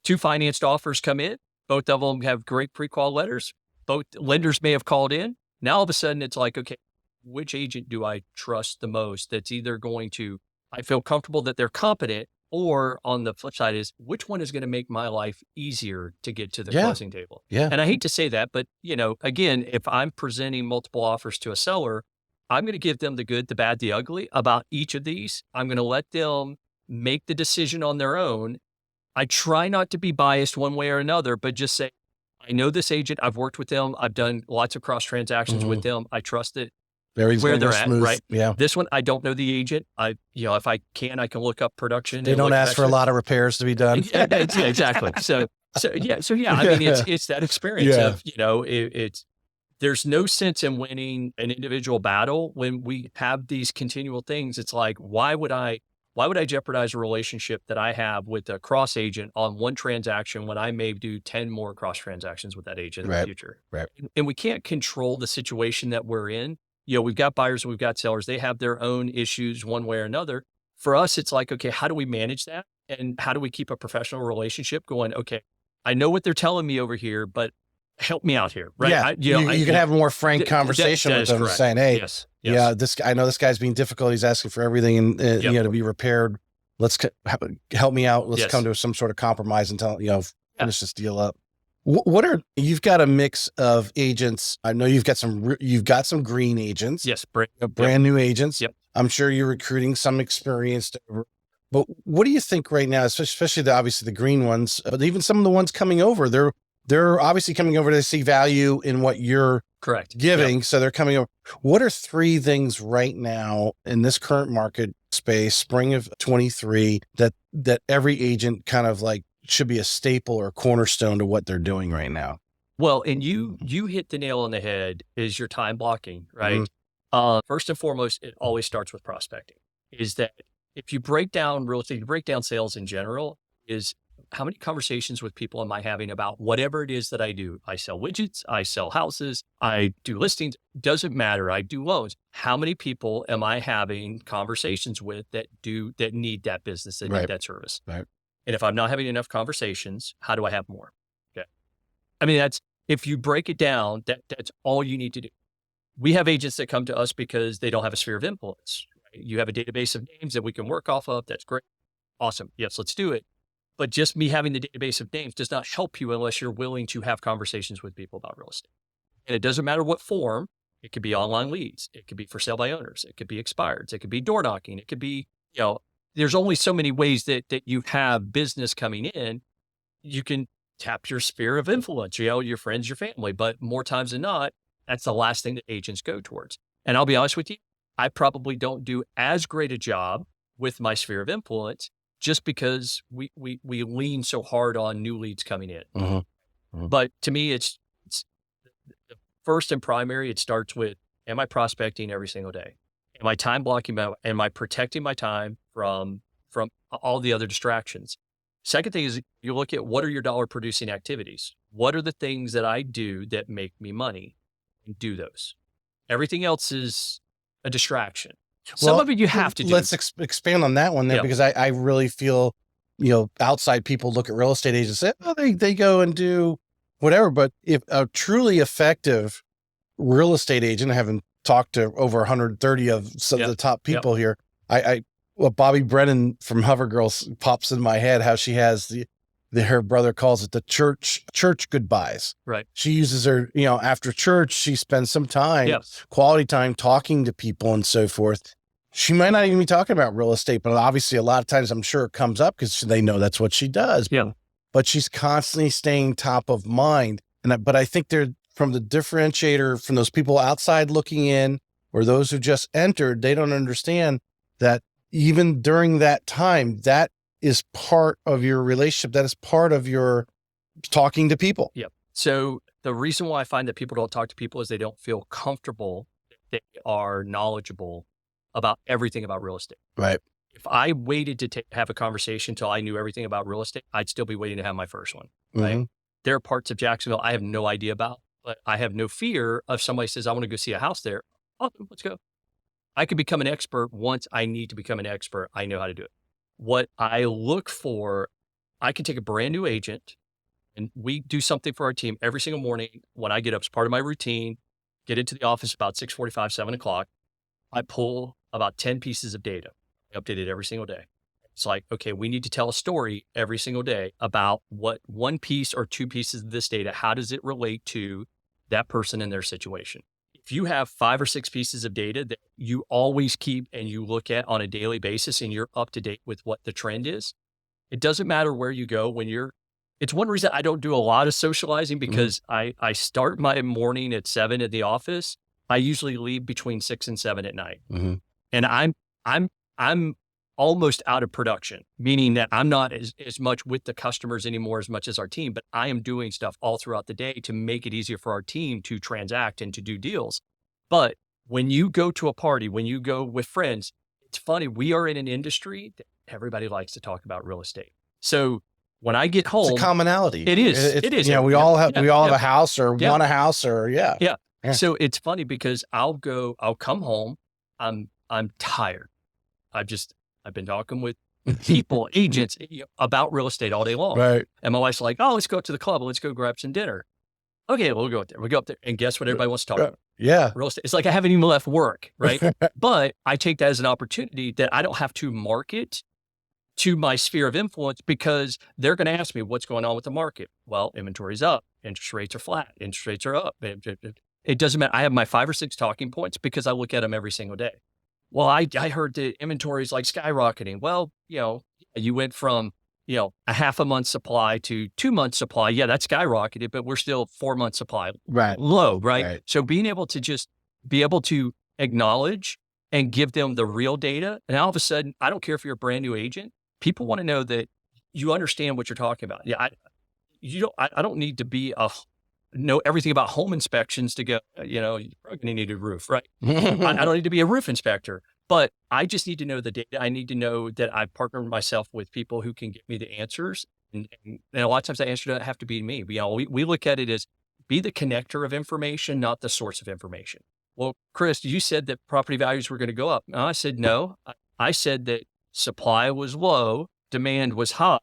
2 financed offers come in. Both of them have great pre-qual letters. Both lenders may have called in. Now all of a sudden it's like, okay, which agent do I trust the most? That's either going to, I feel comfortable that they're competent, or on the flip side is, which one is going to make my life easier to get to the closing table? Yeah. And I hate to say that, but again, if I'm presenting multiple offers to a seller, I'm going to give them the good, the bad, the ugly about each of these. I'm going to let them make the decision on their own. I try not to be biased one way or another, but just say, I know this agent. I've worked with them. I've done lots of cross transactions with them. I trust it. Where they're at, right? Yeah. This one, I don't know the agent. If I can, I can look up production. They don't ask for a lot of repairs to be done. Yeah, exactly. So yeah. I mean, it's that experience of, there's no sense in winning an individual battle when we have these continual things. It's like, why would I jeopardize a relationship that I have with a cross agent on one transaction when I may do 10 more cross transactions with that agent in the future? Right. And we can't control the situation that we're in. We've got buyers and we've got sellers. They have their own issues one way or another. For us, it's like, okay, how do we manage that? And how do we keep a professional relationship going? Okay, I know what they're telling me over here, but help me out here, right? Yeah, you can have a more frank conversation with them, saying, "Hey, yeah, I know this guy's being difficult. He's asking for everything, and to be repaired. Let's help me out. Let's come to some sort of compromise and finish this deal up." You've got a mix of agents. I know you've got some green agents. Yes, brand new agents. Yep. I'm sure you're recruiting some experienced. But what do you think right now, especially obviously the green ones, but even some of the ones coming over, they're obviously coming over to see value in what you're giving. Yep. So they're coming over. What are 3 things right now in this current market space, spring of 23, that every agent kind of like should be a staple or a cornerstone to what they're doing right now? Well, and you hit the nail on the head is your time blocking, right? First and foremost, it always starts with prospecting. Is that if you break down real estate, you break down sales in general, is how many conversations with people am I having about whatever it is that I do? I sell widgets, I sell houses, I do listings, doesn't matter. I do loans. How many people am I having conversations with that need that business, that need that service? Right. And if I'm not having enough conversations, how do I have more? Okay. I mean, if you break it down, that's all you need to do. We have agents that come to us because they don't have a sphere of influence. Right? You have a database of names that we can work off of. That's great. Awesome. Yes, let's do it. But just me having the database of names does not help you unless you're willing to have conversations with people about real estate. And it doesn't matter what form. It could be online leads. It could be for sale by owners. It could be expireds. It could be door knocking. It could be, there's only so many ways that you have business coming in. You can tap your sphere of influence, your friends, your family, but more times than not, that's the last thing that agents go towards. And I'll be honest with you, I probably don't do as great a job with my sphere of influence just because we lean so hard on new leads coming in. But to me, it's the first and primary. It starts with, am I prospecting every single day? Am I time blocking? Am I protecting my time from all the other distractions? Second thing is you look at what are your dollar producing activities? What are the things that I do that make me money? And do those. Everything else is a distraction. Some of it you have to do. Let's expand on that one there, because I really feel, outside people look at real estate agents and say, they go and do whatever. But if a truly effective real estate agent, I haven't talked to over 130 of some of the top people here. Bobby Brennan from Hover Girls pops in my head, how she has her brother calls it the church goodbyes. Right. She uses her, after church, she spends some time, quality time talking to people and so forth. She might not even be talking about real estate, but obviously a lot of times I'm sure it comes up because they know that's what she does. Yeah. But she's constantly staying top of mind. But I think they're from the differentiator from those people outside looking in or those who just entered, they don't understand that even during that time, that is part of your relationship. That is part of your talking to people. Yep. So the reason why I find that people don't talk to people is they don't feel comfortable that they are knowledgeable about everything about real estate. Right. If I waited to have a conversation till I knew everything about real estate, I'd still be waiting to have my first one. Right. There are parts of Jacksonville I have no idea about, but I have no fear of somebody says, I want to go see a house there. Awesome, let's go. I could become an expert once I need to become an expert. I know how to do it. What I look for, I can take a brand new agent and we do something for our team every single morning when I get up as part of my routine, get into the office about 6:45, 7 o'clock. I pull about 10 pieces of data. I update it every single day. It's like, okay, we need to tell a story every single day about what one piece or two pieces of this data, how does it relate to that person and their situation? if you have 5 or 6 pieces of data that you always keep and you look at on a daily basis and you're up to date with what the trend is, it doesn't matter where you go it's one reason I don't do a lot of socializing because I start my morning at 7 at the office. I usually leave between 6 and 7 at night. And I'm almost out of production, meaning that I'm not as much with the customers anymore as much as our team, but I am doing stuff all throughout the day to make it easier for our team to transact and to do deals. But when you go to a party, when you go with friends, it's funny, we are in an industry that everybody likes to talk about real estate. So when I get home, it's a commonality. It is. You know, we all have a house or want a house or Yeah. So it's funny because I'll come home. I'm tired. I've been talking with people, agents about real estate all day long. Right. And my wife's like, oh, let's go up to the club. Let's go grab some dinner. Okay, we'll go up there. We go up there. And guess what everybody wants to talk about? Yeah. Real estate. It's like I haven't even left work, right? But I take that as an opportunity that I don't have to market to my sphere of influence because they're going to ask me what's going on with the market. Well, inventory's up. Interest rates are flat. Interest rates are up. It doesn't matter. I have my 5 or 6 talking points because I look at them every single day. Well, I heard the inventory is like skyrocketing. Well, you went from, a half a month supply to 2 months supply. Yeah, that's skyrocketed, but we're still 4 months supply low, right? So being able to acknowledge and give them the real data. And all of a sudden, I don't care if you're a brand new agent, people want to know that you understand what you're talking about. Yeah, I don't need to know everything about home inspections to go, you're probably going to need a roof, right? I don't need to be a roof inspector, but I just need to know the data. I need to know that I partnered myself with people who can get me the answers. And a lot of times that answer doesn't have to be me. We look at it as be the connector of information, not the source of information. Well, Chris, you said that property values were going to go up. I said, no, I said that supply was low, demand was high.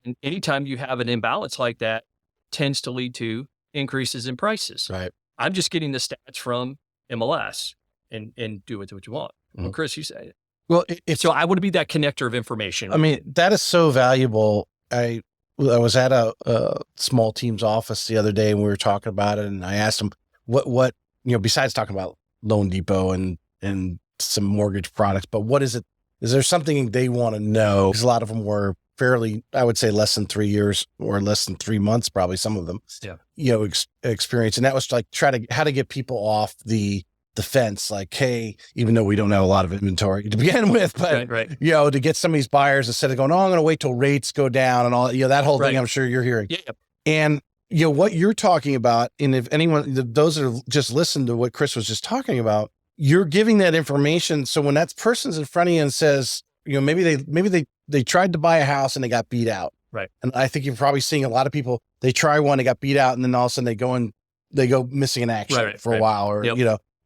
And anytime you have an imbalance like that, tends to lead to increases in prices. Right. I'm just getting the stats from MLS and do with what you want. Well, Chris, you say it. Well, so I want to be that connector of information. I mean, that is so valuable. I was at a small team's office the other day and we were talking about it, and I asked them what besides talking about Loan Depot and some mortgage products, but what is it? Is there something they want to know? Because a lot of them were fairly, I would say, less than 3 years or less than 3 months, probably some of them. Yeah. Experience, and that was like how to get people off the fence. Like, hey, even though we don't have a lot of inventory to begin with, but right. To get some of these buyers instead of going, oh, I'm going to wait till rates go down and all, that whole thing. I'm sure you're hearing. Yeah. And what you're talking about, and if anyone, those that have just listened to what Chris was just talking about, you're giving that information. So when that person's in front of you and says, maybe they tried to buy a house and they got beat out. Right. And I think you're probably seeing a lot of people, they try one, they got beat out, and then all of a sudden they go missing in action for a while, or,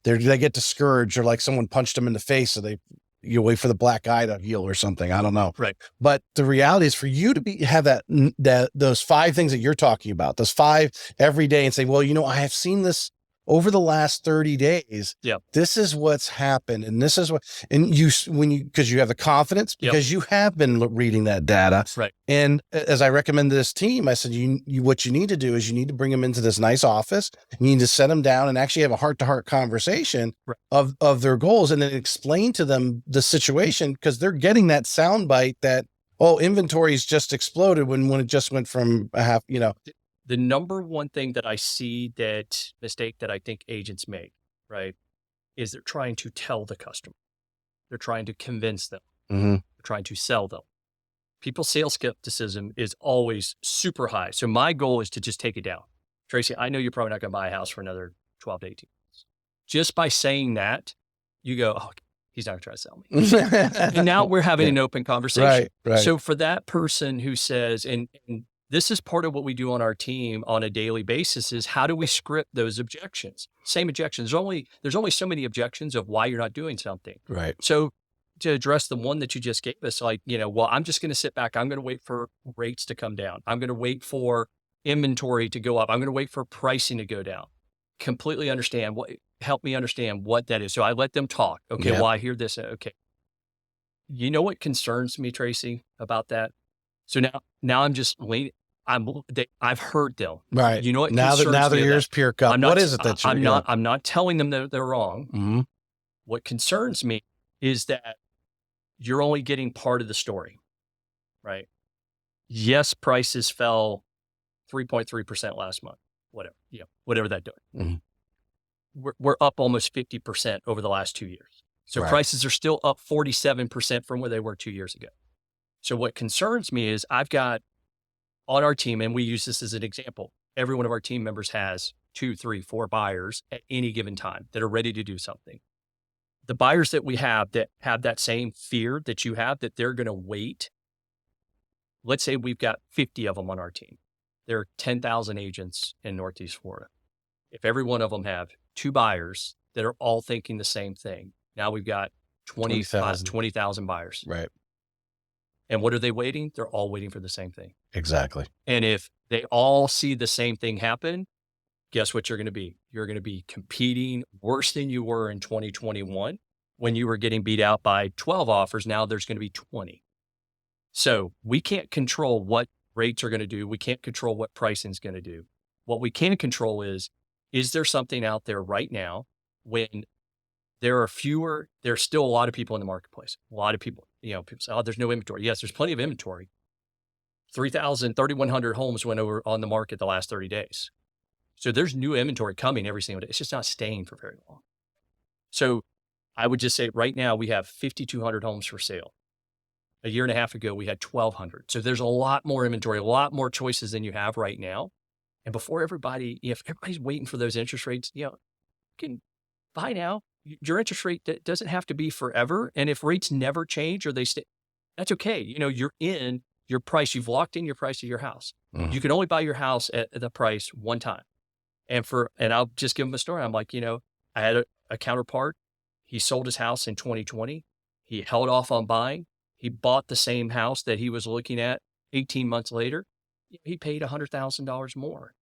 they get discouraged, or like someone punched them in the face. So you wait for the black eye to heal or something. I don't know. Right. But the reality is for you to have those 5 things that you're talking about, those 5 every day, and say, well, I have seen this over the last 30 days. Yeah. This is what's happened. And this is because you have the confidence, because you have been reading that data. Right. And as I recommend to this team, I said, what you need to do is you need to bring them into this nice office. You need to set them down and actually have a heart-to-heart conversation of their goals, and then explain to them the situation, because they're getting that soundbite that, inventory's just exploded when it just went from a half, The number one thing that I see mistake that I think agents make, right, is they're trying to tell the customer. They're trying to convince them. They're trying to sell them. People's sales skepticism is always super high. So my goal is to just take it down. Tracy, I know you're probably not going to buy a house for another 12 to 18 months. Just by saying that, you go, oh, he's not going to try to sell me. And now we're having an open conversation. Right. So for that person who says, and this is part of what we do on our team on a daily basis, is how do we script those objections? Same objections. There's only so many objections of why you're not doing something. Right. So to address the one that you just gave us, well, I'm just going to sit back. I'm going to wait for rates to come down. I'm going to wait for inventory to go up. I'm going to wait for pricing to go down. Completely understand help me understand what that is. So I let them talk. Okay. Well, I hear this. Okay. You know what concerns me, Tracy, about that? So now I'm just waiting. I've heard them. Right. You know what? Now their ears perk up. What is it that I'm not telling them that they're wrong. Mm-hmm. What concerns me is that you're only getting part of the story, right? Yes, prices fell 3.3% last month, whatever that doing. Mm-hmm. We're up almost 50% over the last 2 years. So prices are still up 47% from where they were 2 years ago. So what concerns me is I've got on our team, and we use this as an example, every one of our team members has 2, 3, 4 buyers at any given time that are ready to do something. The buyers that we have that same fear that you have, that they're going to wait. Let's say we've got 50 of them on our team. There are 10,000 agents in Northeast Florida. If every one of them have 2 buyers that are all thinking the same thing, now we've got 20,000 buyers. Right. And what are they waiting? They're all waiting for the same thing. Exactly. And if they all see the same thing happen, guess what you're going to be? You're going to be competing worse than you were in 2021 when you were getting beat out by 12 offers. Now there's going to be 20. So we can't control what rates are going to do. We can't control what pricing is going to do. What we can control is there something out there right now when there's still a lot of people in the marketplace. A lot of people, people say, oh, there's no inventory. Yes, there's plenty of inventory. 3,100 homes went over on the market the last 30 days. So there's new inventory coming every single day. It's just not staying for very long. So I would just say right now we have 5,200 homes for sale. A year and a half ago, we had 1,200. So there's a lot more inventory, a lot more choices than you have right now. And before if everybody's waiting for those interest rates, you can buy now. Your interest rate doesn't have to be forever. And if rates never change or they stay, that's okay. You're in your price. You've locked in your price of your house. Mm-hmm. You can only buy your house at the price one time. And I'll just give them a story. I'm like, I had a counterpart. He sold his house in 2020. He held off on buying. He bought the same house that he was looking at 18 months later. He paid $100,000 more.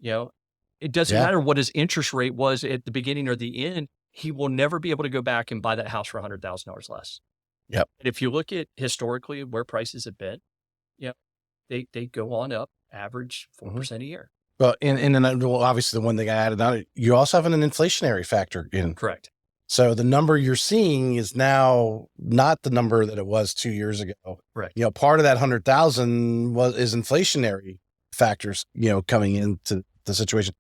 It doesn't matter what his interest rate was at the beginning or the end. He will never be able to go back and buy that house for $100,000 less. Yep. And if you look at historically where prices have been, they go on up, average 4% a year. Well, and then obviously the one thing I added on, you also have an inflationary factor in. Correct. So the number you're seeing is now not the number that it was 2 years ago. Right. Part of that 100,000 is inflationary factors, coming into the situation.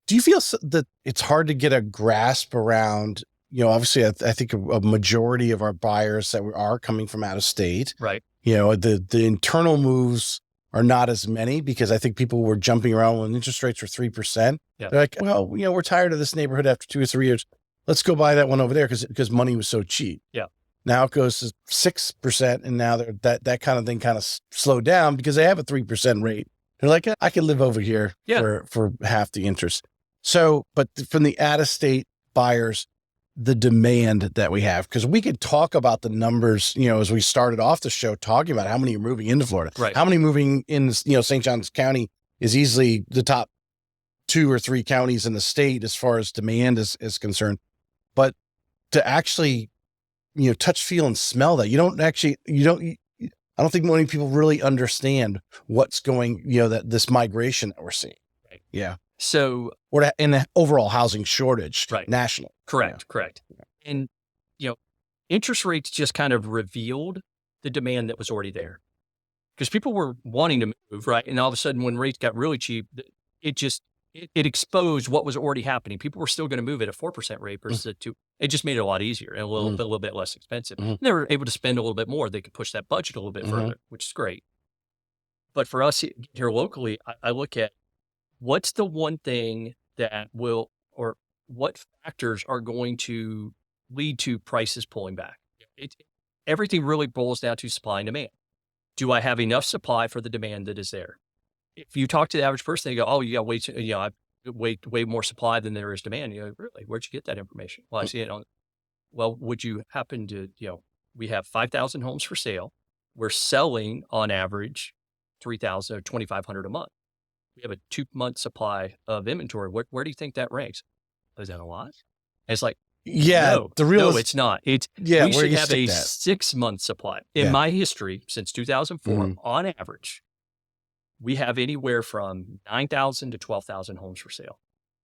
Do you feel that it's hard to get a grasp around, obviously I think a majority of our buyers that are coming from out of state, right? The internal moves are not as many because I think people were jumping around when interest rates were 3%. Yeah. They're like, well, we're tired of this neighborhood after 2 or 3 years. Let's go buy that one over there because money was so cheap. Yeah. Now it goes to 6%, and now that kind of thing kind of slowed down because they have a 3% rate. They're like, I can live over here for half the interest. So, but from the out-of-state buyers, the demand that we have, because we could talk about the numbers, as we started off the show talking about how many are moving into Florida, right? How many moving in, St. Johns County is easily the top 2 or 3 counties in the state as far as demand is concerned. But to actually, touch, feel, and smell that, I don't think many people really understand what's going, that this migration that we're seeing. Right. Yeah. So, or in the overall housing shortage, right? National. Correct. And, interest rates just kind of revealed the demand that was already there because people were wanting to move, right? And all of a sudden when rates got really cheap, it exposed what was already happening. People were still going to move at a 4% rate versus a 2%. It just made it a lot easier and a little bit less expensive. Mm-hmm. They were able to spend a little bit more. They could push that budget a little bit further, which is great. But for us here locally, I look at what's the one thing that will, or what factors are going to lead to prices pulling back? Everything really boils down to supply and demand. Do I have enough supply for the demand that is there? If you talk to the average person, they go, "Oh, you got way more supply than there is demand." Really? Where'd you get that information? Well, I see it on. Well, would you happen to, we have 5,000 homes for sale. We're selling on average 3,000 or 2,500 a month. We have a 2-month supply of inventory. Where do you think that ranks? Is that a lot? And it's like, no, it's not. We should have a 6-month supply. In my history, since 2004, on average, we have anywhere from 9,000 to 12,000 homes for sale.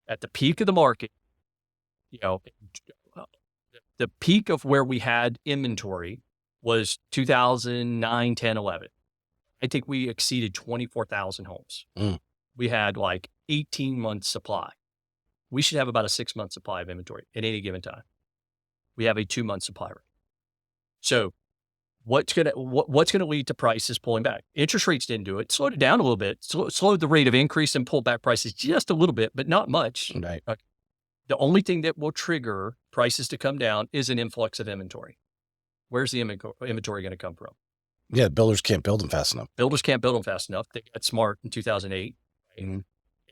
At the peak of the market, the peak of where we had inventory was 2009, 10, 11. I think we exceeded 24,000 homes. We had like 18 months supply. We should have about a 6-month supply of inventory at any given time. We have a 2-month supply rate. So what's going to lead to prices pulling back? Interest rates didn't do it. Slowed it down a little bit, slowed the rate of increase and pulled back prices just a little bit, but not much. Right. The only thing that will trigger prices to come down is an influx of inventory. Where's the inventory going to come from? Yeah, builders can't build them fast enough. Builders can't build them fast enough. They got smart in 2008. Right? And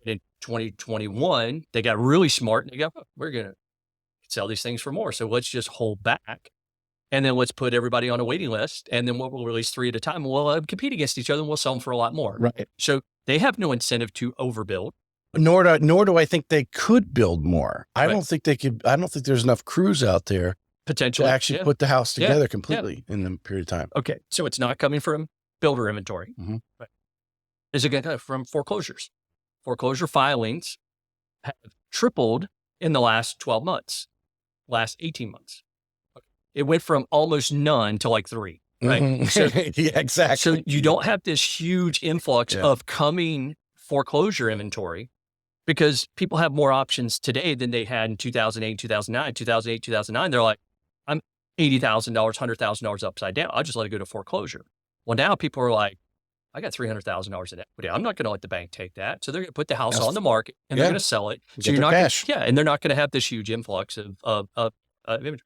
in 2021, they got really smart and they go, we're going to sell these things for more. So let's just hold back. And then let's put everybody on a waiting list. And then we'll release 3 at a time. And we'll compete against each other and we'll sell them for a lot more. Right. So they have no incentive to overbuild. Nor do I think they could build more. I don't think they could. I don't think there's enough crews out there potentially to actually put the house together completely in a period of time. Okay. So it's not coming from builder inventory. Right. Is it going to come from foreclosures? Foreclosure filings have tripled in the last 12 months, last 18 months. It went from almost none to like 3, right? So, yeah, exactly. So you don't have this huge influx of coming foreclosure inventory because people have more options today than they had in 2008, 2009, 2008, 2009. They're like, I'm $80,000, $100,000 upside down. I'll just let it go to foreclosure. Well, now people are like, I got $300,000 in equity. I'm not going to let the bank take that. So they're going to put the house on the market and they're going to sell it. So you're not cash. And they're not going to have this huge influx of inventory.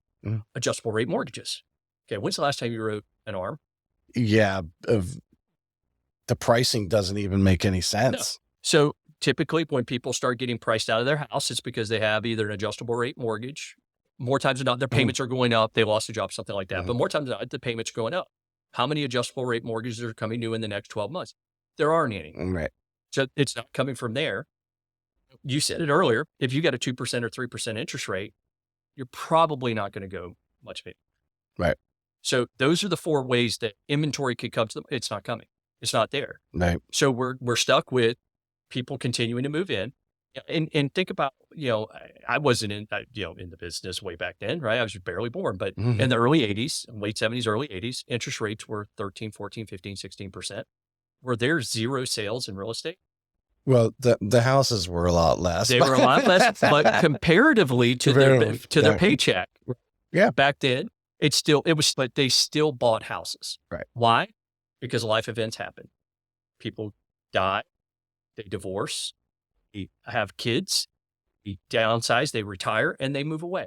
Adjustable rate mortgages. Okay. When's the last time you wrote an ARM? Yeah. The pricing doesn't even make any sense. No. So typically when people start getting priced out of their house, it's because they have either an adjustable rate mortgage. More times than not, their payments are going up. They lost a job, something like that. But more times than not, the payments are going up. How many adjustable rate mortgages are coming due in the next 12 months? There aren't any. Right. So it's not coming from there. You said it earlier. If you got a 2% or 3% interest rate, you're probably not going to go much bigger. Right. So those are the 4 ways that inventory could come to them. It's not coming. It's not there. Right. So we're stuck with people continuing to move in. And think about, I wasn't in the business way back then, right? I was barely born, but in the early 80s, late 70s, early 80s, interest rates were 13, 14, 15, 16%. Were there 0 sales in real estate? Well, the houses were a lot less. They were a lot less, but comparatively to their paycheck. Yeah. Back then, but they still bought houses. Right. Why? Because life events happen. People die, they divorce, they have kids, they downsize, they retire, and they move away.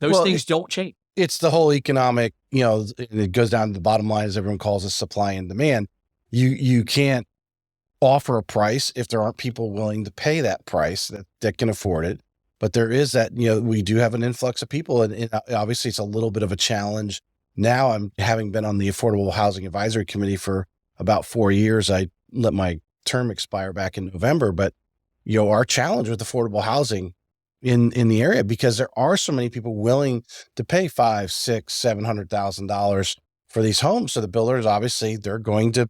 Those things don't change. It's the whole economic, it goes down to the bottom line, as everyone calls it, supply and demand. You can't offer a price if there aren't people willing to pay that price that can afford it. But there is that, we do have an influx of people, and obviously it's a little bit of a challenge. Now I'm having been on the Affordable Housing Advisory Committee for about 4 years. I let my term expire back in November, but our challenge with affordable housing in the area, because there are so many people willing to pay $500,000, $600,000, $700,000 for these homes. So the builders, obviously, they're going to,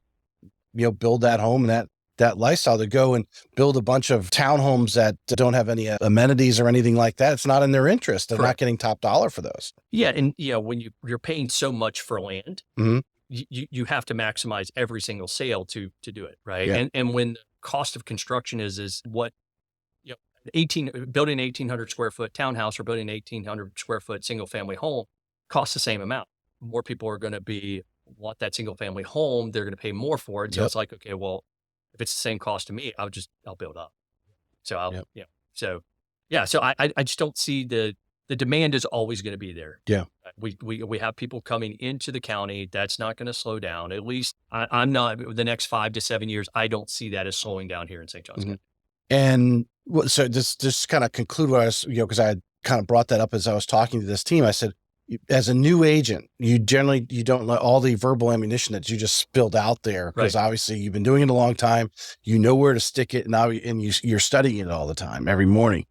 build that home and that lifestyle. To go and build a bunch of townhomes that don't have any amenities or anything like that, it's not in their interest. They're not getting top dollar for those. Yeah. And when you're paying so much for land, you have to maximize every single sale to do it. Right. Yeah. And when the cost of construction is what, building an 1,800 square foot townhouse or building an 1,800 square foot single family home costs the same amount. More people are going to want that single family home. They're going to pay more for it. So it's like, okay, well, if it's the same cost to me, I'll build up. So So I just don't see the demand is always going to be there. Yeah. We have people coming into the county. That's not going to slow down. At least I'm not, the next 5 to 7 years, I don't see that as slowing down here in St. Johns County. And so just kind of conclude what I was, because I had kind of brought that up as I was talking to this team. I said, as a new agent, you don't let all the verbal ammunition that you just spilled out there, because obviously you've been doing it a long time. You know where to stick it now, and you're studying it all the time, every morning.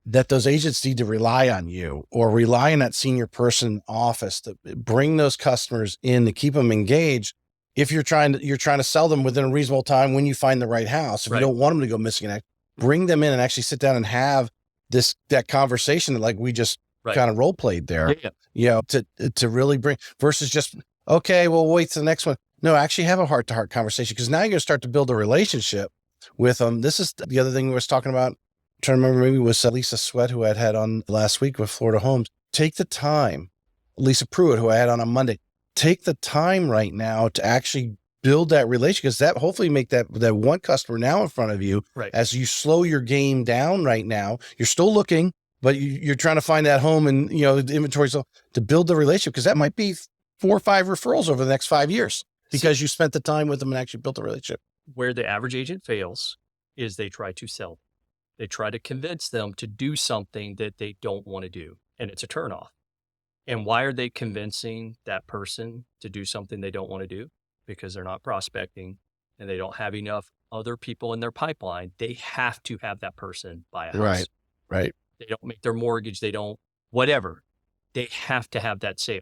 That those agents need to rely on you, or rely on that senior person in office to bring those customers in, to keep them engaged. if you're trying to sell them within a reasonable time when you find the right house, if you don't want them to go missing, bring them in and actually sit down and have that conversation that like we just kind of role played there, to really bring versus just, okay, well, wait till the next one. No, actually have a heart-to-heart conversation, because now you're going to start to build a relationship with them. This is the other thing we was talking about. I'm trying to remember, maybe it was Lisa Sweat, who I had on last week with Florida Homes. Take the time. Lisa Pruitt, who I had on Monday. Take the time right now to actually build that relationship, because that hopefully make that one customer now in front of you. As you slow your game down right now, you're still looking, but you're trying to find that home and, the inventory. So to build the relationship, because that might be 4 or 5 referrals over the next 5 years. Because you spent the time with them and actually built a relationship. Where the average agent fails is they try to sell. They try to convince them to do something that they don't want to do. And it's a turnoff. And why are they convincing that person to do something they don't want to do? Because they're not prospecting and they don't have enough other people in their pipeline. They have to have that person buy a house. Right. They don't make their mortgage. They don't, whatever. They have to have that sale.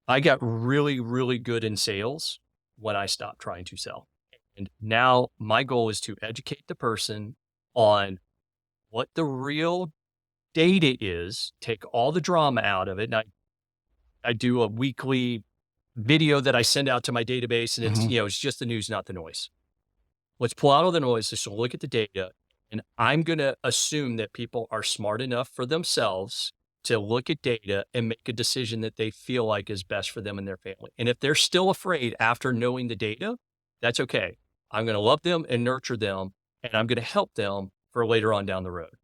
I got really, really good in sales when I stopped trying to sell. And now my goal is to educate the person on what the real data is, take all the drama out of it. And I do a weekly video that I send out to my database, and it's, it's just the news, not the noise. Let's pull out all the noise. So look at the data. And I'm going to assume that people are smart enough for themselves to look at data and make a decision that they feel like is best for them and their family. And if they're still afraid after knowing the data, that's okay. I'm going to love them and nurture them, and I'm going to help them for later on down the road.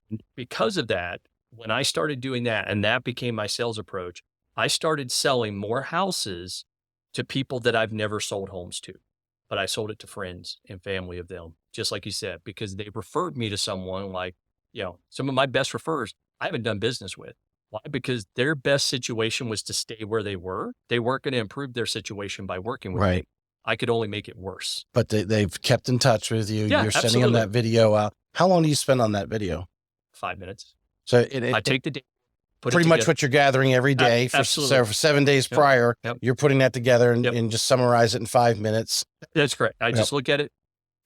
And because of that, when I started doing that, and that became my sales approach, I started selling more houses to people that I've never sold homes to, but I sold it to friends and family of them, just like you said, because they referred me to someone like, some of my best referrers I haven't done business with. Why? Because their best situation was to stay where they were. They weren't going to improve their situation by working with me. I could only make it worse. But they've kept in touch with you. Yeah, you're sending them that video out. How long do you spend on that video? 5 minutes. So I take the day. Pretty much what you're gathering every day for 7 days prior. You're putting that together and just summarize it in 5 minutes. That's correct. I just look at it,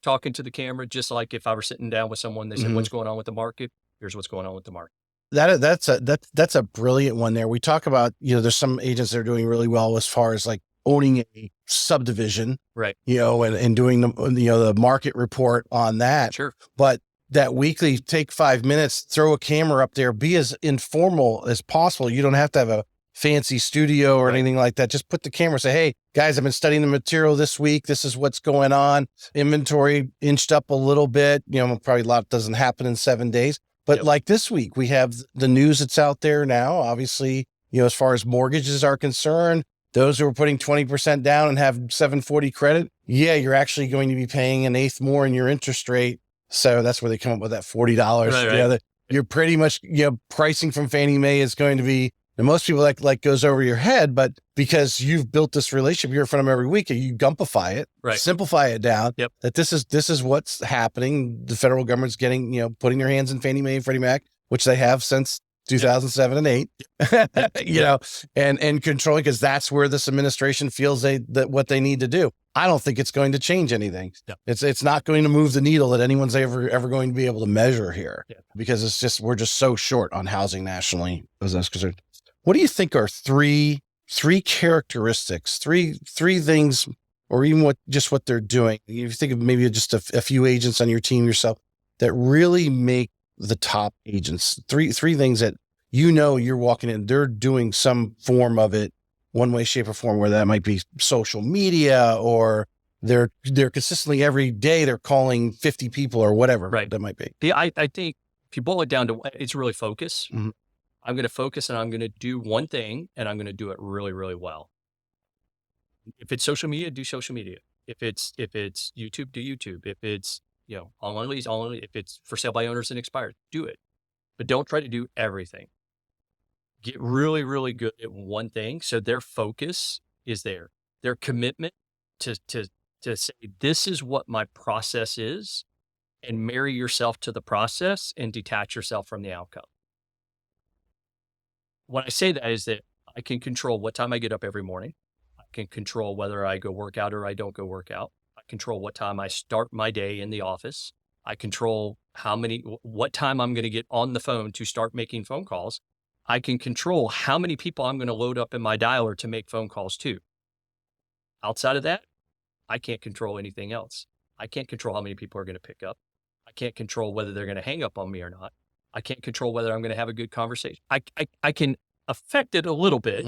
talking to the camera, just like if I were sitting down with someone, they said, what's going on with the market? Here's what's going on with the market. That's a brilliant one there. We talk about, there's some agents that are doing really well as far as like owning a subdivision, and doing the market report on that. Sure. But that weekly, take 5 minutes, throw a camera up there, be as informal as possible. You don't have to have a fancy studio or anything like that. Just put the camera, say, hey guys, I've been studying the material this week. This is what's going on. Inventory inched up a little bit. Probably a lot doesn't happen in 7 days. But like this week, we have the news that's out there now. Obviously, as far as mortgages are concerned, those who are putting 20% down and have 740 credit, you're actually going to be paying an eighth more in your interest rate. So that's where they come up with that $40. Right. You're pretty much, pricing from Fannie Mae is going to be, and most people like goes over your head, but because you've built this relationship, you're in front of them every week, and you gumpify it, simplify it down, that this is what's happening. The federal government's getting, putting their hands in Fannie Mae and Freddie Mac, which they have since 2007 and 8, and controlling, because that's where this administration feels that what they need to do. I don't think it's going to change anything. It's not going to move the needle that anyone's ever going to be able to measure here, because we're just so short on housing nationally as that's concerned. What do you think are three characteristics, three things, or even what they're doing? You think of maybe just a few agents on your team yourself that really make the top agents. Three things that you're walking in, they're doing some form of it, one way, shape, or form, where that might be social media, or they're consistently every day they're calling 50 people or whatever that might be. Yeah, I think if you boil it down to, it's really focus. I'm going to focus, and I'm going to do one thing, and I'm going to do it really, really well. If it's social media, do social media. If it's YouTube, do YouTube. If it's online leads, if it's for sale by owners and expired, do it. But don't try to do everything. Get really, really good at one thing, so their focus is there. Their commitment to say, this is what my process is, and marry yourself to the process and detach yourself from the outcome. When I say that is that I can control what time I get up every morning. I can control whether I go work out or I don't go work out. I control what time I start my day in the office. I control what time I'm going to get on the phone to start making phone calls. I can control how many people I'm going to load up in my dialer to make phone calls to. Outside of that, I can't control anything else. I can't control how many people are going to pick up. I can't control whether they're going to hang up on me or not. I can't control whether I'm going to have a good conversation. I can affect it a little bit,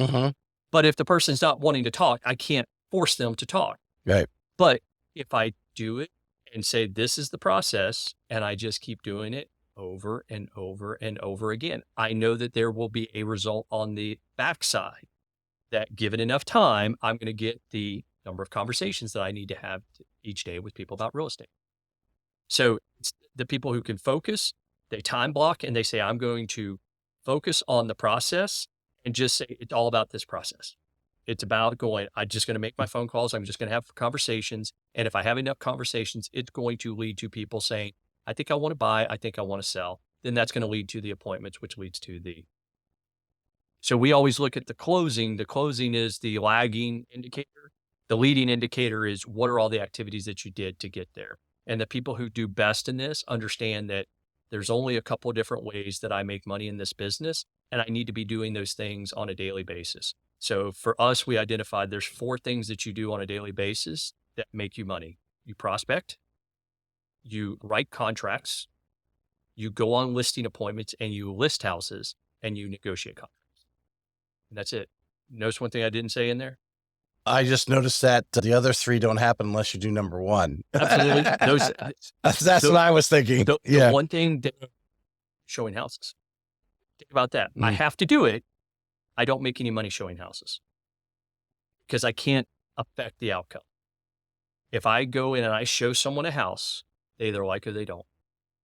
but if the person's not wanting to talk, I can't force them to talk. Right. But if I do it and say, this is the process, and I just keep doing it over and over and over again, I know that there will be a result on the backside that, given enough time, I'm going to get the number of conversations that I need to have each day with people about real estate. So it's the people who can focus, they time block, and they say, I'm going to focus on the process and just say, it's all about this process. It's about I'm just going to make my phone calls. I'm just going to have conversations. And if I have enough conversations, it's going to lead to people saying, I think I want to buy. I think I want to sell. Then that's going to lead to the appointments, which leads to so we always look at the closing. The closing is the lagging indicator. The leading indicator is, what are all the activities that you did to get there? And the people who do best in this understand that there's only a couple of different ways that I make money in this business, and I need to be doing those things on a daily basis. So for us, we identified there's 4 things that you do on a daily basis that make you money. You prospect, you write contracts, you go on listing appointments, and you list houses, and you negotiate contracts. And that's it. Notice one thing I didn't say in there? I just noticed that the other 3 don't happen unless you do number 1. Absolutely. That's what I was thinking. The one thing that showing houses. Think about that. I have to do it. I don't make any money showing houses because I can't affect the outcome. If I go in and I show someone a house, they either like it or they don't.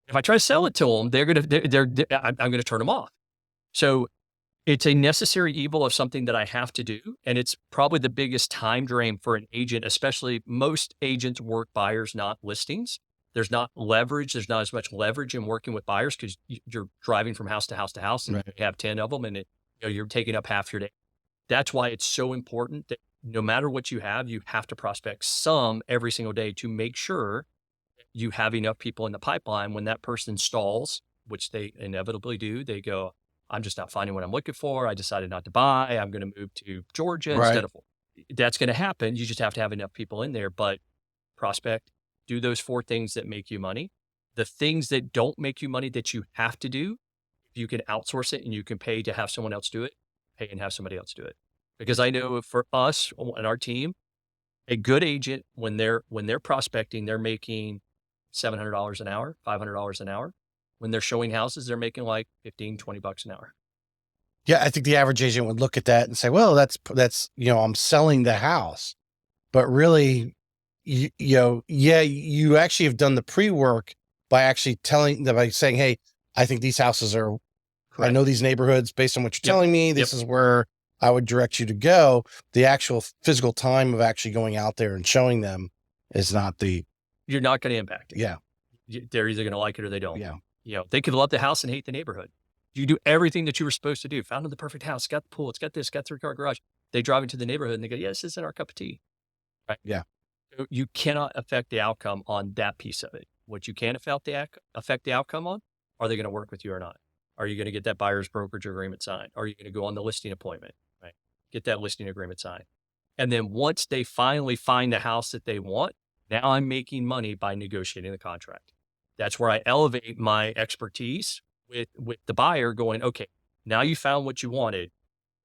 If I try to sell it to them, I'm going to turn them off. So it's a necessary evil of something that I have to do. And it's probably the biggest time drain for an agent, especially most agents work buyers, not listings. There's not leverage. There's not as much leverage in working with buyers because you're driving from house to house to house and you have 10 of them and you're taking up half your day. That's why it's so important that no matter what you have to prospect some every single day to make sure you have enough people in the pipeline. When that person stalls, which they inevitably do, they go, I'm just not finding what I'm looking for. I decided not to buy. I'm going to move to Georgia instead of. That's going to happen. You just have to have enough people in there. But prospect, do those 4 things that make you money. The things that don't make you money that you have to do, if you can outsource it and you can pay to have someone else do it, pay and have somebody else do it. Because I know for us and our team, a good agent, when they're prospecting, they're making $700 an hour, $500 an hour. When they're showing houses, they're making like $15, $20 an hour. Yeah. I think the average agent would look at that and say, well, that's, I'm selling the house, but really, you actually have done the pre-work by actually by saying, hey, I think these houses are, correct. I know these neighborhoods based on what you're telling me. This is where I would direct you to go. The actual physical time of actually going out there and showing them is not you're not going to impact it. Yeah. They're either going to like it or they don't. Yeah. They could love the house and hate the neighborhood. You do everything that you were supposed to do. Found the perfect house, got the pool, it's got this, got 3-car garage. They drive into the neighborhood and they go, yeah, this isn't our cup of tea. Right? Yeah. So you cannot affect the outcome on that piece of it. What you can affect the outcome on, are they going to work with you or not? Are you going to get that buyer's brokerage agreement signed? Are you going to go on the listing appointment? Right? Get that listing agreement signed. And then once they finally find the house that they want, now I'm making money by negotiating the contract. That's where I elevate my expertise with the buyer going, okay, now you found what you wanted.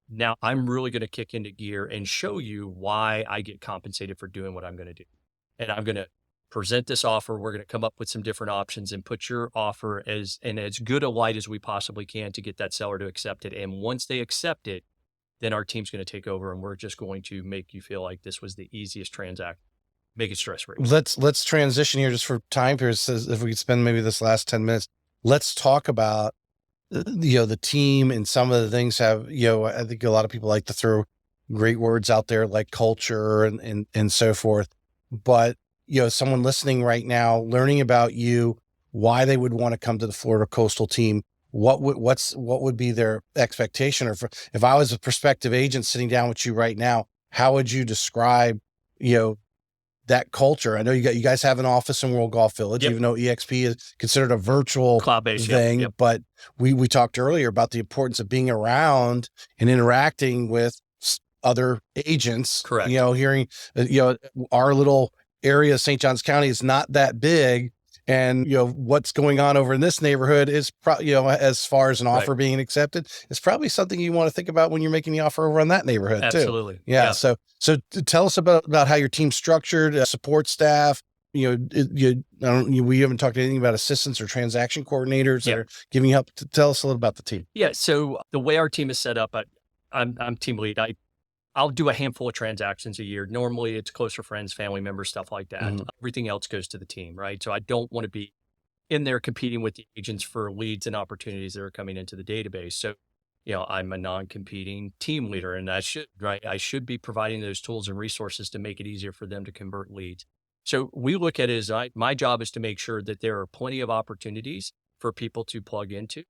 Now I'm really going to kick into gear and show you why I get compensated for doing what I'm going to do. And I'm going to present this offer. We're going to come up with some different options and put your offer in as good a light as we possibly can to get that seller to accept it. And once they accept it, then our team's going to take over and we're just going to make you feel like this was the easiest transaction. Make it stress-free. Let's transition here just for time periods. If we could spend maybe this last 10 minutes, let's talk about, the team and some of the things have, I think a lot of people like to throw great words out there like culture and so forth. But, someone listening right now, learning about you, why they would want to come to the Florida Coastal team, what would be their expectation? Or if I was a prospective agent sitting down with you right now, how would you describe, that culture? I know you guys have an office in World Golf Village, even though EXP is considered a virtual cloud-based thing. But we talked earlier about the importance of being around and interacting with other agents. Correct. Hearing, our little area of St. Johns County is not that big. And, what's going on over in this neighborhood is as far as an offer being accepted, it's probably something you want to think about when you're making the offer over in that neighborhood too. Absolutely. Yeah. So tell us about how your team's structured, support staff. We haven't talked anything about assistants or transaction coordinators that are giving you help. Tell us a little about the team. Yeah. So the way our team is set up, I'm team lead. I'll do a handful of transactions a year. Normally it's closer friends, family members, stuff like that. Mm-hmm. Everything else goes to the team, right? So I don't want to be in there competing with the agents for leads and opportunities that are coming into the database. So, I'm a non-competing team leader, and I should be providing those tools and resources to make it easier for them to convert leads. So we look at it as my job is to make sure that there are plenty of opportunities for people to plug into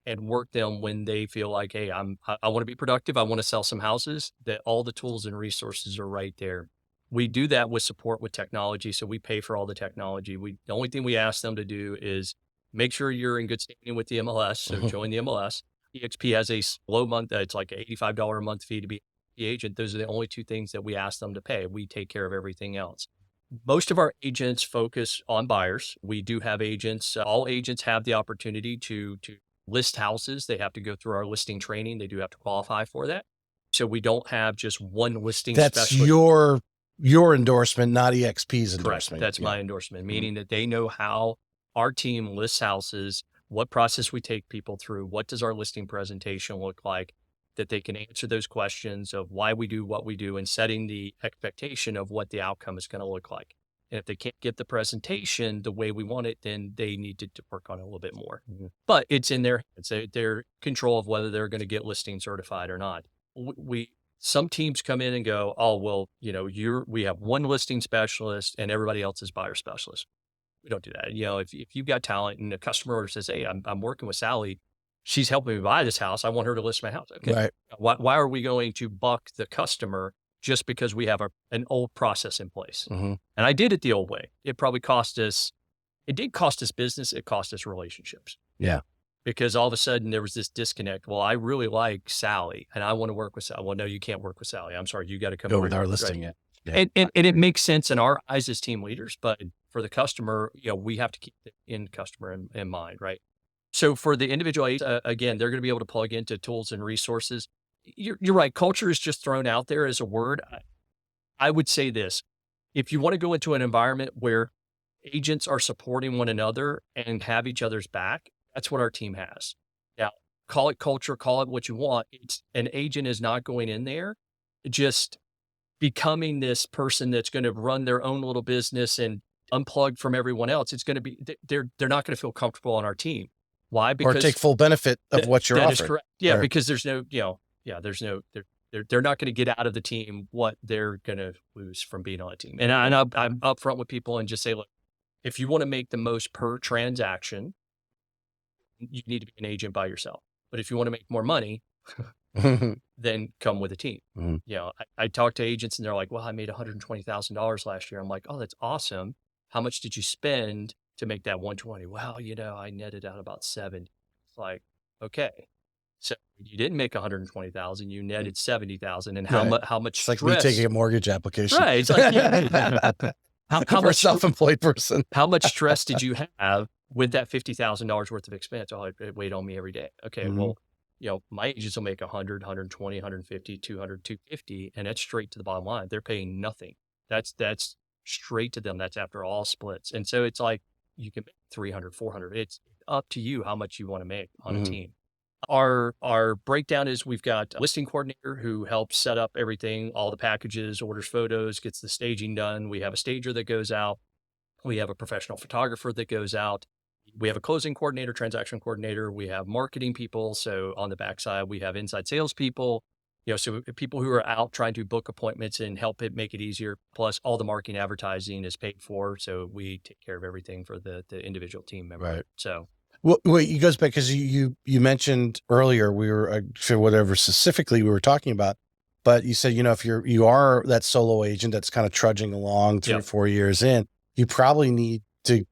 and work them when they feel like, hey, I want to be productive. I want to sell some houses, that all the tools and resources are right there. We do that with support with technology. So we pay for all the technology. The only thing we ask them to do is make sure you're in good standing with the MLS. So join the MLS. EXP has a low month. It's like an $85 a month fee to be the agent. Those are the only two things that we ask them to pay. We take care of everything else. Most of our agents focus on buyers. We do have agents. All agents have the opportunity to list houses. They have to go through our listing training. They do have to qualify for that. So we don't have just one listing specialist. That's your endorsement, not EXP's endorsement. Correct. That's my endorsement, meaning that they know how our team lists houses, what process we take people through, what does our listing presentation look like, that they can answer those questions of why we do what we do and setting the expectation of what the outcome is going to look like. And if they can't get the presentation the way we want it, then they need to work on it a little bit more. Mm-hmm. But it's in their control of whether they're going to get listing certified or not. Some teams come in and go, oh, well, we have one listing specialist and everybody else is buyer specialist. We don't do that. If you've got talent and a customer order says, hey, I'm working with Sally, she's helping me buy this house, I want her to list my house. Okay. Right. Why are we going to buck the customer just because we have an old process in place? Mm-hmm. And I did it the old way. It did cost us business. It cost us relationships. Yeah. Because all of a sudden there was this disconnect. Well, I really like Sally and I want to work with Sally. Well, no, you can't work with Sally. I'm sorry. You got to come over with our listing. Right? Yeah. And it makes sense in our eyes as team leaders, but for the customer, we have to keep the end customer in mind, right? So for the individual agent, again, they're going to be able to plug into tools and resources. You're right. Culture is just thrown out there as a word. I would say this: if you want to go into an environment where agents are supporting one another and have each other's back, that's what our team has. Now, call it culture, call it what you want. An agent is not going in there just becoming this person that's going to run their own little business and unplug from everyone else. It's going to be, they're not going to feel comfortable on our team. Why? Because or take full benefit of what you're offering. That is correct. Yeah, because there's no, they're not going to get out of the team what they're going to lose from being on a team. And I'm upfront with people and just say, look, if you want to make the most per transaction, you need to be an agent by yourself. But if you want to make more money, then come with a team. Mm-hmm. I talk to agents and they're like, well, I made $120,000 last year. I'm like, oh, that's awesome. How much did you spend to make that 120? Well, I netted out about 70. It's like, okay. So you didn't make 120,000, you netted 70,000. And how much it's like stress? me taking a mortgage application. Right. It's like, how much self-employed person. How much stress did you have with that $50,000 worth of expense? Oh, it weighed on me every day. Okay. Mm-hmm. Well, my agents will make 100, 120, 150, 200, 250, and that's straight to the bottom line. They're paying nothing. That's straight to them. That's after all splits. And so it's like, you can make 300, 400. It's up to you how much you want to make on a team. Our breakdown is we've got a listing coordinator who helps set up everything, all the packages, orders photos, gets the staging done. We have a stager that goes out. We have a professional photographer that goes out. We have a closing coordinator, transaction coordinator. We have marketing people. So on the backside, we have inside sales people, so people who are out trying to book appointments and help it make it easier. Plus all the marketing advertising is paid for. So we take care of everything for the individual team member. Right. So. Well, it goes back because you mentioned earlier, we were, for whatever specifically we were talking about, But you said, if you are that solo agent that's kind of trudging along 3 or 4 years in, you probably need to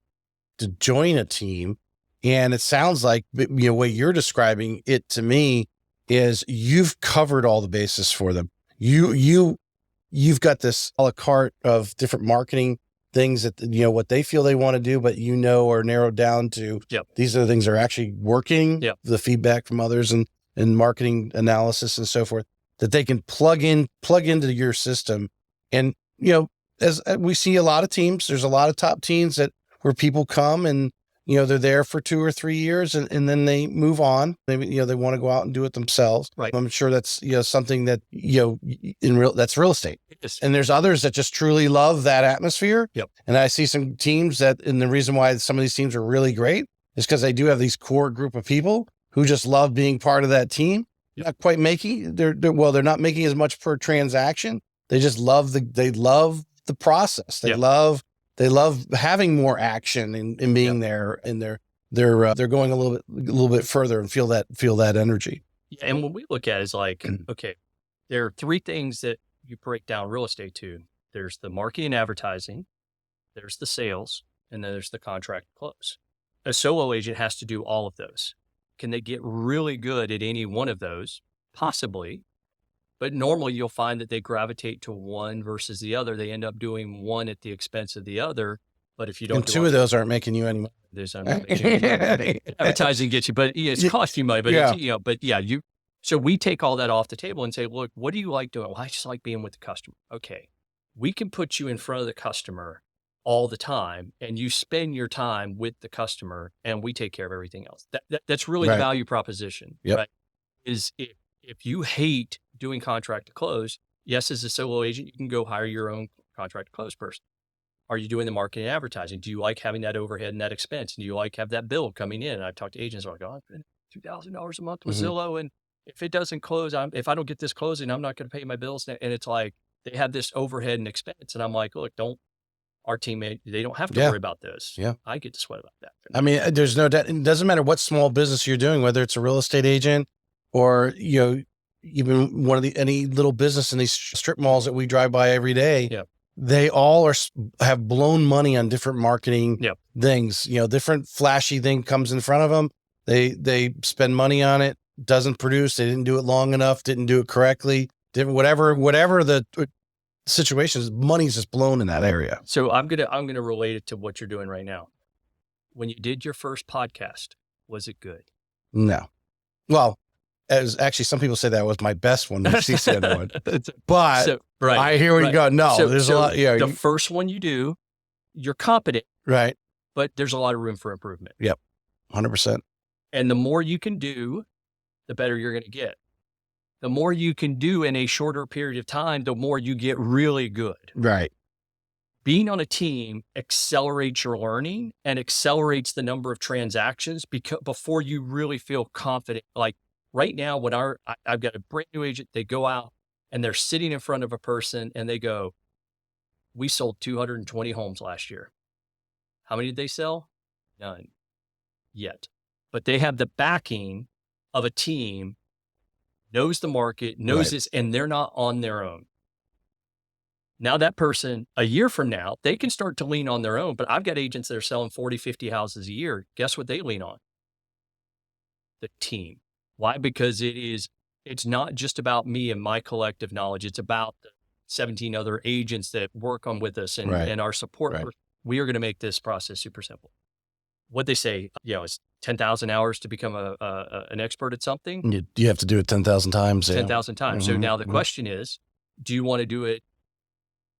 join a team. And it sounds like, what you're describing it to me is you've covered all the bases for them. You've got this a la carte of different marketing things that, what they feel they want to do, but are narrowed down to these are the things that are actually working, the feedback from others and marketing analysis and so forth, that they can plug into your system. And, as we see a lot of teams, there's a lot of top teams where people come and, they're there for 2 or 3 years and then they move on. Maybe, they want to go out and do it themselves. Right. I'm sure that's, something that, that's real estate. Yes. And there's others that just truly love that atmosphere. Yep. And I see some teams and the reason why some of these teams are really great is because they do have these core group of people who just love being part of that team. Yep. Not quite making, they're not making as much per transaction. They just love the process. They love having more action and being there, and they're going a little bit further and feel that energy. Yeah, and what we look at is like, okay, there are 3 things that you break down real estate to. There's the marketing and advertising, there's the sales, and then there's the contract close. A solo agent has to do all of those. Can they get really good at any one of those? Possibly. But normally you'll find that they gravitate to one versus the other. They end up doing one at the expense of the other. But if you don't, and 2 of those aren't making you any money. There's advertising gets you, but it's cost you money. But so we take all that off the table and say, look, what do you like doing? Well, I just like being with the customer. Okay, we can put you in front of the customer all the time, and you spend your time with the customer, and we take care of everything else. That's really the value proposition. Yep. Right? Is if you hate doing contract to close, yes, as a solo agent, you can go hire your own contract to close person. Are you doing the marketing and advertising? Do you like having that overhead and that expense? And do you like have that bill coming in? And I've talked to agents who are like, I'm spending $2,000 a month with Zillow. And if it doesn't close, if I don't get this closing, I'm not going to pay my bills. And it's like, they have this overhead and expense. And I'm like, look, our teammate, they don't have to worry about this. Yeah. I get to sweat about that. I mean, there's no doubt. It doesn't matter what small business you're doing, whether it's a real estate agent or, even any little business in these strip malls that we drive by every day. Yeah. They all have blown money on different marketing things. Different flashy thing comes in front of them. They spend money on it, doesn't produce. They didn't do it long enough, didn't do it correctly. Whatever the situation is, money's just blown in that area. So I'm gonna relate it to what you're doing right now. When you did your first podcast, was it good? No. Well, as actually some people say that was my best one, the CCN one. But I hear where you go. No, there's a lot. Yeah, the first one you do, you're competent, right? But there's a lot of room for improvement. Yep, 100%. And the more you can do, the better you're going to get. The more you can do in a shorter period of time, the more you get really good. Right. Being on a team accelerates your learning and accelerates the number of transactions before you really feel confident. Like right now, when I've got a brand new agent, they go out and they're sitting in front of a person and they go, we sold 220 homes last year. How many did they sell? None yet. But they have the backing of a team, knows the market, knows this, and they're not on their own. Now that person, a year from now, they can start to lean on their own, but I've got agents that are selling 40, 50 houses a year. Guess what they lean on? The team. Why? Because it's not just about me and my collective knowledge. It's about the 17 other agents that work on with us and our support. Right. We are going to make this process super simple. What they say, it's 10,000 hours to become an expert at something. You have to do it 10,000 times. 10,000 times. Mm-hmm. So now the question is, do you want to do it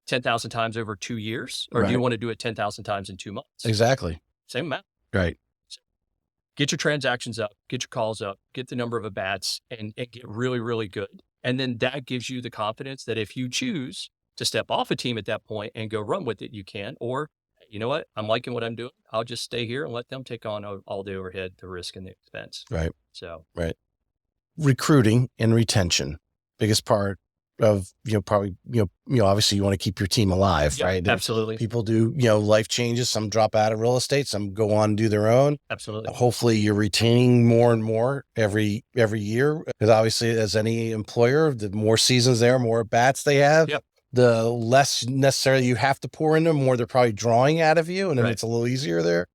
10,000 times over 2 years, or do you want to do it 10,000 times in 2 months? Exactly. Same amount. Right. So get your transactions up, get your calls up, get the number of at-bats, and get really, really good. And then that gives you the confidence that if you choose to step off a team at that point and go run with it, you can. Or, you know what? I'm liking what I'm doing. I'll just stay here and let them take on all the overhead, the risk, and the expense. Right. So. Right. Recruiting and retention. Biggest part of, probably, obviously you want to keep your team alive, right? Absolutely. People do, life changes. Some drop out of real estate, some go on and do their own. Absolutely. Hopefully you're retaining more and more every year, because obviously as any employer, the more seasons there, more bats they have, the less necessarily you have to pour into them, more they're probably drawing out of you. And then it's a little easier there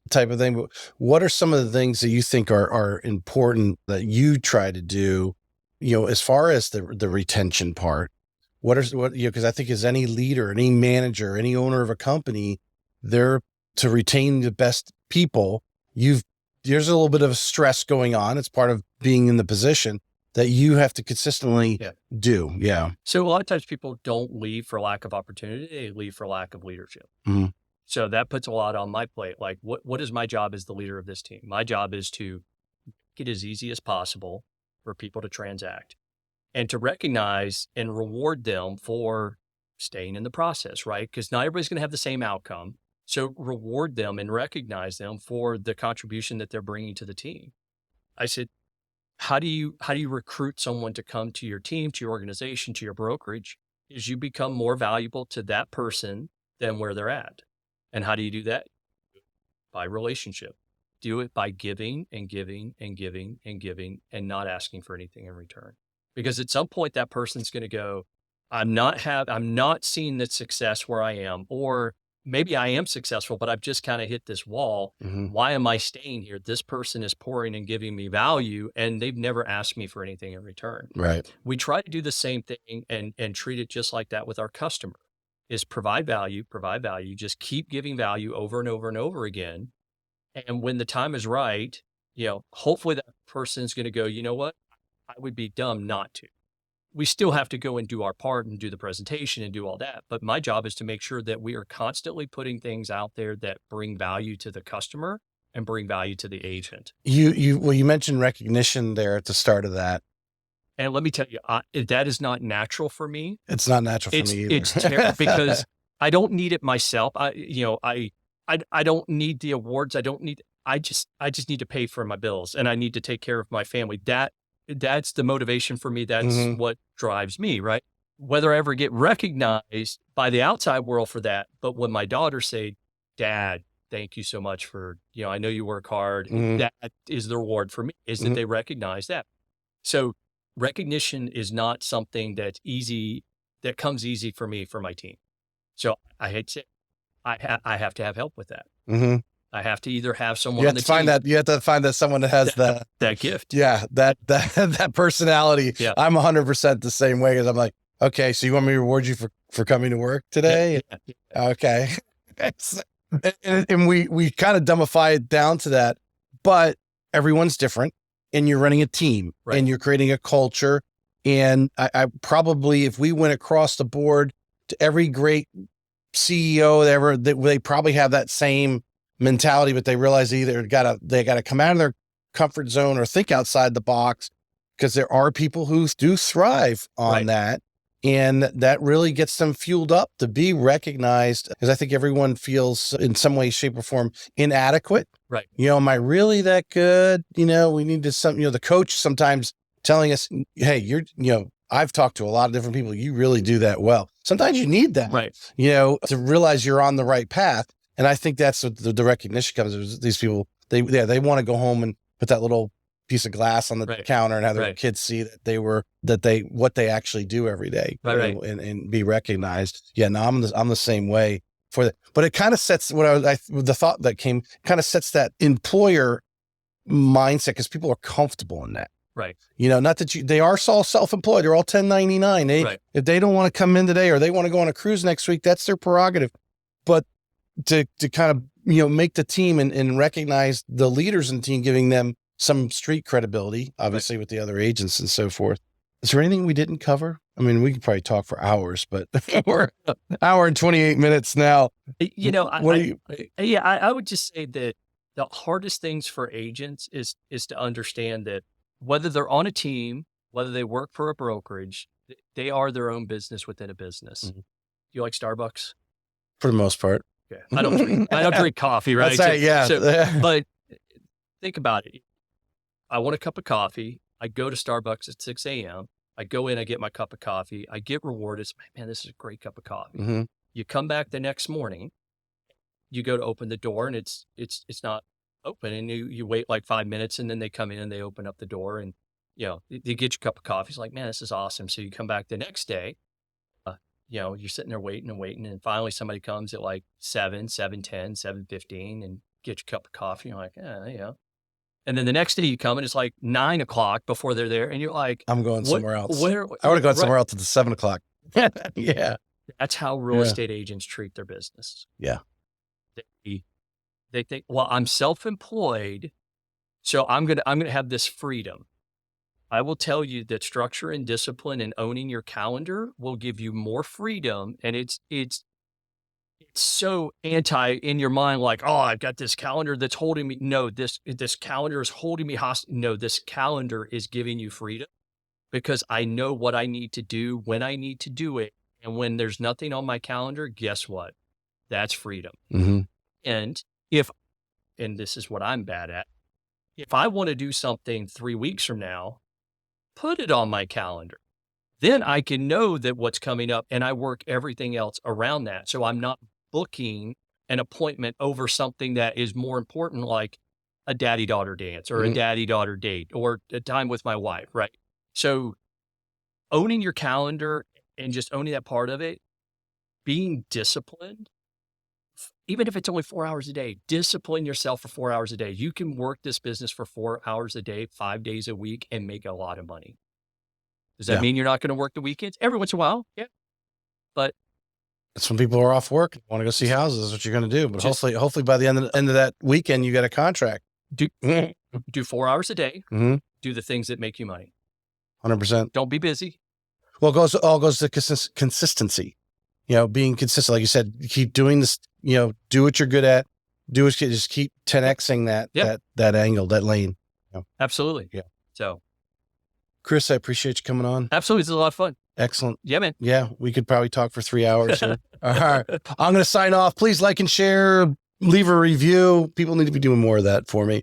type of thing. But what are some of the things that you think are important that you try to do, as far as the retention part? Because I think as any leader, any manager, any owner of a company, they're to retain the best people. There's a little bit of stress going on. It's part of being in the position that you have to consistently do. Yeah. So a lot of times people don't leave for lack of opportunity. They leave for lack of leadership. Mm-hmm. So that puts a lot on my plate. Like what is my job as the leader of this team? My job is to make it as easy as possible for people to transact and to recognize and reward them for staying in the process, right? Because not everybody's going to have the same outcome. So reward them and recognize them for the contribution that they're bringing to the team. I said, how do you recruit someone to come to your team, to your organization, to your brokerage? Is you become more valuable to that person than where they're at. And how do you do that? By relationship. Do it by giving and giving and giving and giving and not asking for anything in return. Because at some point that person's going to go, I'm not seeing the success where I am, or maybe I am successful, but I've just kind of hit this wall. Mm-hmm. Why am I staying here? This person is pouring and giving me value, and they've never asked me for anything in return. Right. We try to do the same thing and treat it just like that with our customer. Is provide value, just keep giving value over and over and over again. And when the time is right, hopefully that person's going to go, you know what? I would be dumb not to. We still have to go and do our part and do the presentation and do all that. But my job is to make sure that we are constantly putting things out there that bring value to the customer and bring value to the agent. You mentioned recognition there at the start of that. And let me tell you, that is not natural for me. It's not natural for me either. It's terrible because I don't need it myself. I don't need the awards. I just need to pay for my bills and I need to take care of my family. That's the motivation for me. That's what drives me, right? Whether I ever get recognized by the outside world for that, but when my daughters say, Dad, thank you so much for, I know you work hard. That is the reward for me, is that they recognize that. So recognition is not something that comes easy for me, for my team. So I hate to say, I have to have help with that. Mm-hmm. I have to either have someone. You have to find that someone that has that gift. Yeah, that personality. Yeah. I'm 100% the same way, because I'm like, okay, so you want me to reward you for coming to work today? Yeah. Okay. and we kind of dumbify it down to that, but everyone's different, and you're running a team, right, and you're creating a culture. And I probably, if we went across the board to every great CEO ever, they probably have that same mentality, but they realize they got to come out of their comfort zone or think outside the box, because there are people who do thrive on that. And that really gets them fueled up to be recognized, because I think everyone feels in some way, shape, or form inadequate. Right. Am I really that good? We need to the coach sometimes telling us, hey, I've talked to a lot of different people. You really do that well. Sometimes you need that, right, to realize you're on the right path. And I think that's what the recognition comes. These people, they want to go home and put that little piece of glass on the counter and have their kids see that what they actually do every day, and be recognized. Yeah, no, I'm the same way for that. But it kind of sets the thought that came kind of sets that employer mindset, because people are comfortable in that. Right. Not that they are all self-employed. They're all 1099. If they don't want to come in today, or they want to go on a cruise next week, that's their prerogative. But to kind of, make the team and recognize the leaders in the team, giving them some street credibility, obviously, with the other agents and so forth. Is there anything we didn't cover? I mean, we could probably talk for hours, but we're an hour and 28 minutes now. I would just say that the hardest things for agents is to understand that whether they're on a team, whether they work for a brokerage, they are their own business within a business. Mm-hmm. You like Starbucks? For the most part. Yeah. I don't drink coffee, right? That's right, yeah. But think about it. I want a cup of coffee. I go to Starbucks at 6 a.m. I go in, I get my cup of coffee, I get rewarded. It's, man, this is a great cup of coffee. Mm-hmm. You come back the next morning, you go to open the door and it's not open, and you wait like 5 minutes, and then they come in and they open up the door, and they get your cup of coffee. It's like, man, this is awesome. So you come back the next day, you're sitting there waiting and waiting, and finally somebody comes at like 7, 7:10, 7:15 and get your cup of coffee. You're like, and then the next day you come and it's like 9 o'clock before they're there, and you're like, I'm going somewhere else. I would have gone somewhere else at the 7 o'clock. Yeah. That's how real estate agents treat their business. Yeah. They think, well, I'm self-employed, so I'm gonna have this freedom. I will tell you that structure and discipline and owning your calendar will give you more freedom. And it's so anti in your mind, like, oh, I've got this calendar that's holding me. No, this calendar is holding me hostage. No, this calendar is giving you freedom because I know what I need to do when I need to do it. And when there's nothing on my calendar, guess what? That's freedom. Mm-hmm. And this is what I'm bad at. If I want to do something 3 weeks from now, put it on my calendar. Then I can know that what's coming up, and I work everything else around that. So I'm not booking an appointment over something that is more important, like a daddy-daughter dance or a daddy-daughter date or a time with my wife, right? So owning your calendar and just owning that part of it, being disciplined, even if it's only 4 hours a day, discipline yourself for 4 hours a day. You can work this business for 4 hours a day, 5 days a week, and make a lot of money. Does that mean you're not going to work the weekends? Every once in a while, yeah. But that's when people are off work, want to go see houses. That's what you're going to do. But hopefully by the end of that weekend, you got a contract. Do 4 hours a day. Mm-hmm. Do the things that make you money. 100%. Don't be busy. Well, all goes to consistency. Being consistent, like you said, keep doing this. Do what you're good at. Just keep 10xing that angle, that lane. Absolutely. Yeah. So, Chris, I appreciate you coming on. Absolutely, this is a lot of fun. Excellent. Yeah, man. Yeah, we could probably talk for 3 hours here. All right, I'm going to sign off. Please like and share. Leave a review. People need to be doing more of that for me.